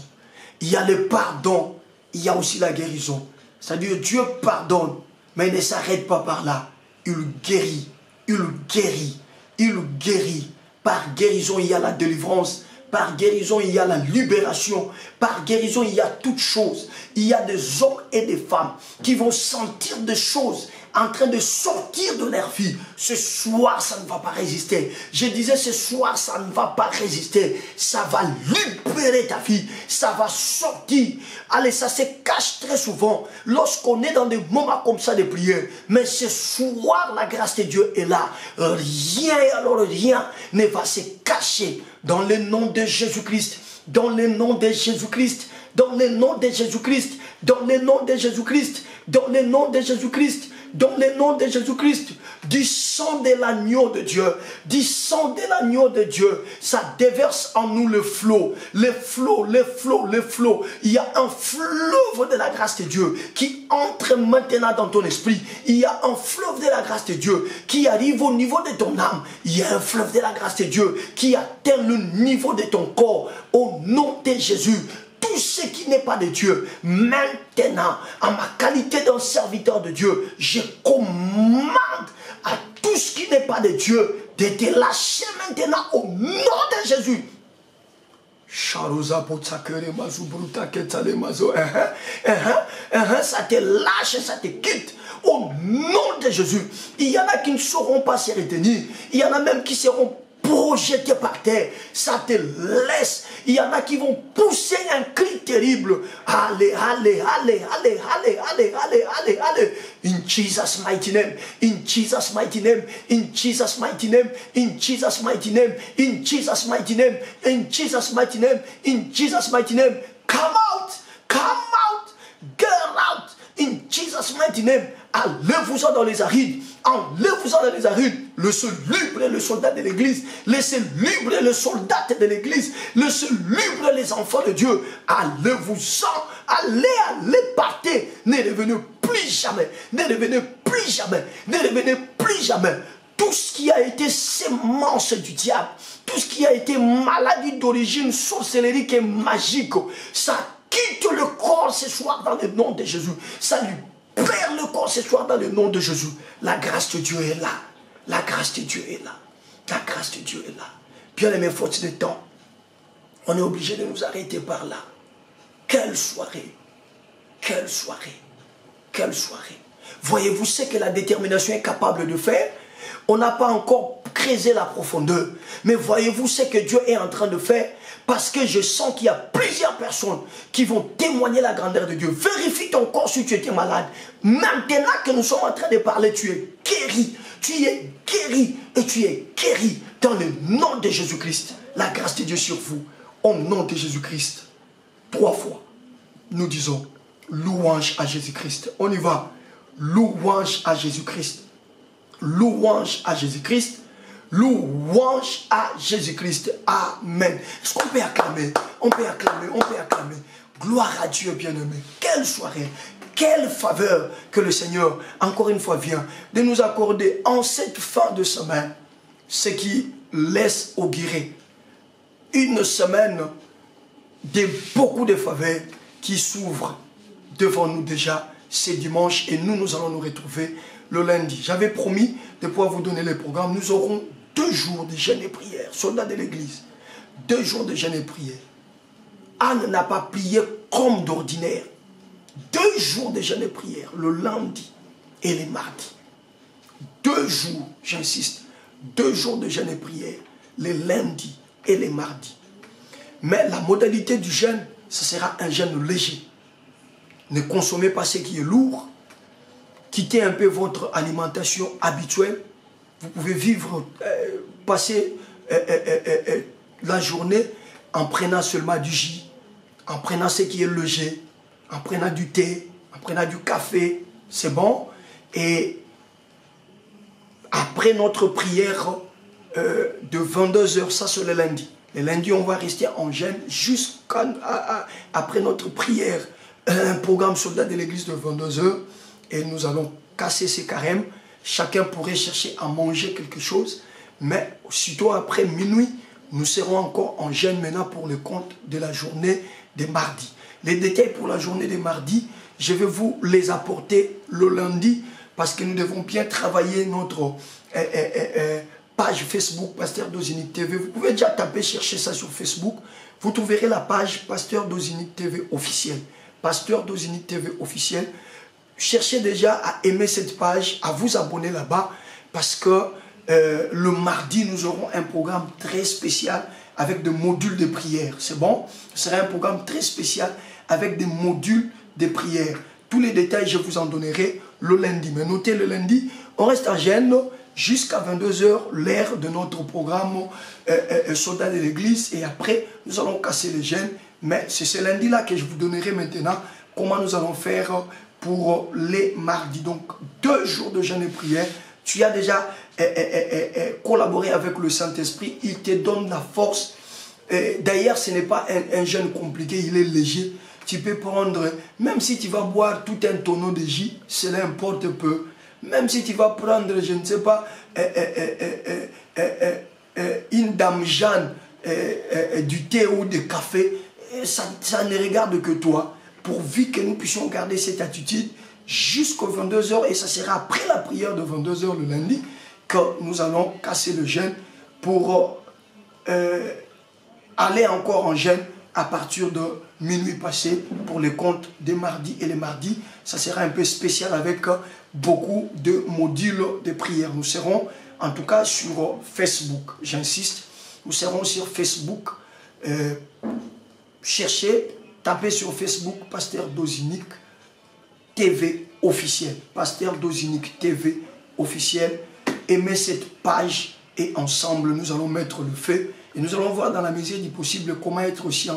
Il y a le pardon, il y a aussi la guérison. C'est-à-dire Dieu pardonne, mais il ne s'arrête pas par là. Il guérit, il guérit, il guérit. Par guérison, il y a la délivrance. Par guérison, il y a la libération. Par guérison, il y a toutes choses. Il y a des hommes et des femmes qui vont sentir des choses en train de sortir de leur vie. Ce soir, ça ne va pas résister. Je disais, ce soir, ça ne va pas résister. Ça va libérer ta vie. Ça va sortir. Allez, ça se cache très souvent lorsqu'on est dans des moments comme ça de prière. Mais ce soir, la grâce de Dieu est là. Rien, alors rien ne va se cacher. Dans le nom de Jésus-Christ. Dans le nom de Jésus-Christ. Dans le nom de Jésus-Christ. Dans le nom de Jésus-Christ. Dans le nom de Jésus-Christ. Dans le nom de Jésus-Christ, du sang de l'agneau de Dieu, du sang de l'agneau de Dieu, ça déverse en nous le flot, le flot, le flot, le flot. Il y a un fleuve de la grâce de Dieu qui entre maintenant dans ton esprit. Il y a un fleuve de la grâce de Dieu qui arrive au niveau de ton âme. Il y a un fleuve de la grâce de Dieu qui atteint le niveau de ton corps. Au nom de Jésus. Tout ce qui n'est pas de Dieu, maintenant, en ma qualité d'un serviteur de Dieu, je commande à tout ce qui n'est pas de Dieu de te lâcher maintenant au nom de Jésus. Ça te lâche, ça te quitte. Au nom de Jésus. Il y en a qui ne sauront pas se retenir. Il y en a même qui seront projeté par terre, ça te laisse. Il y en a qui vont pousser un cri terrible. Allez, allez, allez, allez, allez, allez, allez, allez, allez. In Jesus' mighty name, in Jesus' mighty name, in Jesus' mighty name, in Jesus' mighty name, in Jesus' mighty name, in Jesus' mighty name, in Jesus' mighty name. Come out, get out, in Jesus' mighty name. Enlève-vous-en dans les arides. Enlève-vous-en dans les arides. Laissez libre le soldat de l'église. Laissez libre le soldat de l'église. Laissez libre les enfants de Dieu. Enlève-vous-en. Allez, partez. Ne revenez plus jamais. Ne revenez plus jamais. Ne revenez plus jamais. Tout ce qui a été sémence du diable, tout ce qui a été maladie d'origine sorcellerique et magique, ça quitte le corps ce soir dans le nom de Jésus. Ça lui perd le corps ce soir dans le nom de Jésus. La grâce de Dieu est là. La grâce de Dieu est là. La grâce de Dieu est là. Bien aimé, faute de temps, on est obligé de nous arrêter par là. Quelle soirée. Quelle soirée. Quelle soirée. Voyez-vous ce que la détermination est capable de faire? On n'a pas encore creusé la profondeur. Mais voyez-vous ce que Dieu est en train de faire? Parce que je sens qu'il y a plusieurs personnes qui vont témoigner la grandeur de Dieu. Vérifie ton corps si tu étais malade. Maintenant que nous sommes en train de parler, tu es guéri. Tu es guéri et tu es guéri dans le nom de Jésus-Christ. La grâce de Dieu sur vous. Au nom de Jésus-Christ. 3 fois. Nous disons louange à Jésus-Christ. On y va. Louange à Jésus-Christ. Louange à Jésus-Christ. Louange à Jésus-Christ. Amen. Est-ce qu'on peut acclamer? On peut acclamer, on peut acclamer. Gloire à Dieu, bien-aimé. Quelle soirée, quelle faveur que le Seigneur, encore une fois, vient de nous accorder en cette fin de semaine, ce qui laisse augurer une semaine de beaucoup de faveurs qui s'ouvrent devant nous déjà ce dimanche, et nous allons nous retrouver le lundi. J'avais promis de pouvoir vous donner les programmes. Nous aurons 2 jours de jeûne et prière, soldats de l'église. 2 jours de jeûne et prière. Anne n'a pas prié comme d'ordinaire. 2 jours de jeûne et prière, le lundi et les mardis. 2 jours, j'insiste, 2 jours de jeûne et prière, les lundis et les mardis. Mais la modalité du jeûne, ce sera un jeûne léger. Ne consommez pas ce qui est lourd. Quittez un peu votre alimentation habituelle. Vous pouvez vivre, passer la journée en prenant seulement du jus, en prenant ce qui est léger, en prenant du thé, en prenant du café. C'est bon. Et après notre prière de 22 h, ça c'est le lundi. Le lundi, on va rester en jeûne jusqu'après notre prière. Un programme soldat de l'église de 22 h. Et nous allons casser ces carèmes. Chacun pourrait chercher à manger quelque chose. Mais aussitôt après minuit, nous serons encore en jeûne maintenant pour le compte de la journée des mardis. Les détails pour la journée des mardis, je vais vous les apporter le lundi. Parce que nous devons bien travailler notre page Facebook Pasteur Dozinique TV. Vous pouvez déjà taper, chercher ça sur Facebook. Vous trouverez la page Pasteur Dozinique TV officiel. Pasteur Dozinique TV officiel. Cherchez déjà à aimer cette page, à vous abonner là-bas. Parce que le mardi, nous aurons un programme très spécial avec des modules de prière. C'est bon? Ce sera un programme très spécial avec des modules de prière. Tous les détails, je vous en donnerai le lundi. Mais notez le lundi, on reste en jeûne jusqu'à 22 h, l'heure de notre programme soldat de l'église. Et après, nous allons casser le jeûne. Mais c'est ce lundi-là que je vous donnerai maintenant comment nous allons faire pour les mardis. Donc, 2 jours de jeûne et prière. Tu as déjà collaboré avec le Saint-Esprit. Il te donne la force. D'ailleurs, ce n'est pas un jeûne compliqué, il est léger. Tu peux prendre, même si tu vas boire tout un tonneau de jus, cela importe peu. Même si tu vas prendre, je ne sais pas, une dame Jeanne, du thé ou du café, ça ne regarde que toi. Pourvu que nous puissions garder cette attitude jusqu'aux 22 h. Et ça sera après la prière de 22 h le lundi que nous allons casser le jeûne pour aller encore en jeûne à partir de minuit passé pour les comptes des mardis. Et les mardis, ça sera un peu spécial avec beaucoup de modules de prière. Nous serons en tout cas sur Facebook, j'insiste. Nous serons sur Facebook. Cherchez, tapez sur Facebook Pasteur Dozinique TV officiel. Pasteur Dozinique TV officiel. Aimez cette page et ensemble nous allons mettre le feu. Et nous allons voir dans la mesure du possible comment être aussi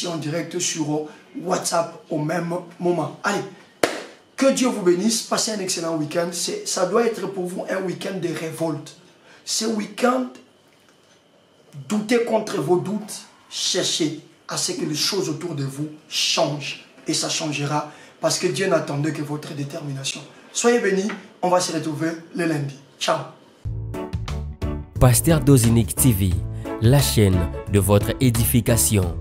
en direct sur WhatsApp au même moment. Allez, que Dieu vous bénisse. Passez un excellent week-end. Ça doit être pour vous un week-end de révolte. Ce week-end, doutez contre vos doutes. Cherchez à ce que les choses autour de vous changent. Et ça changera parce que Dieu n'attendait que votre détermination. Soyez bénis. On va se retrouver le lundi. Ciao. Pasteur Dozinique TV, la chaîne de votre édification.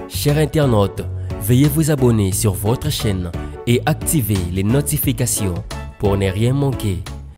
Chers internautes, veuillez vous abonner sur votre chaîne et activer les notifications pour ne rien manquer.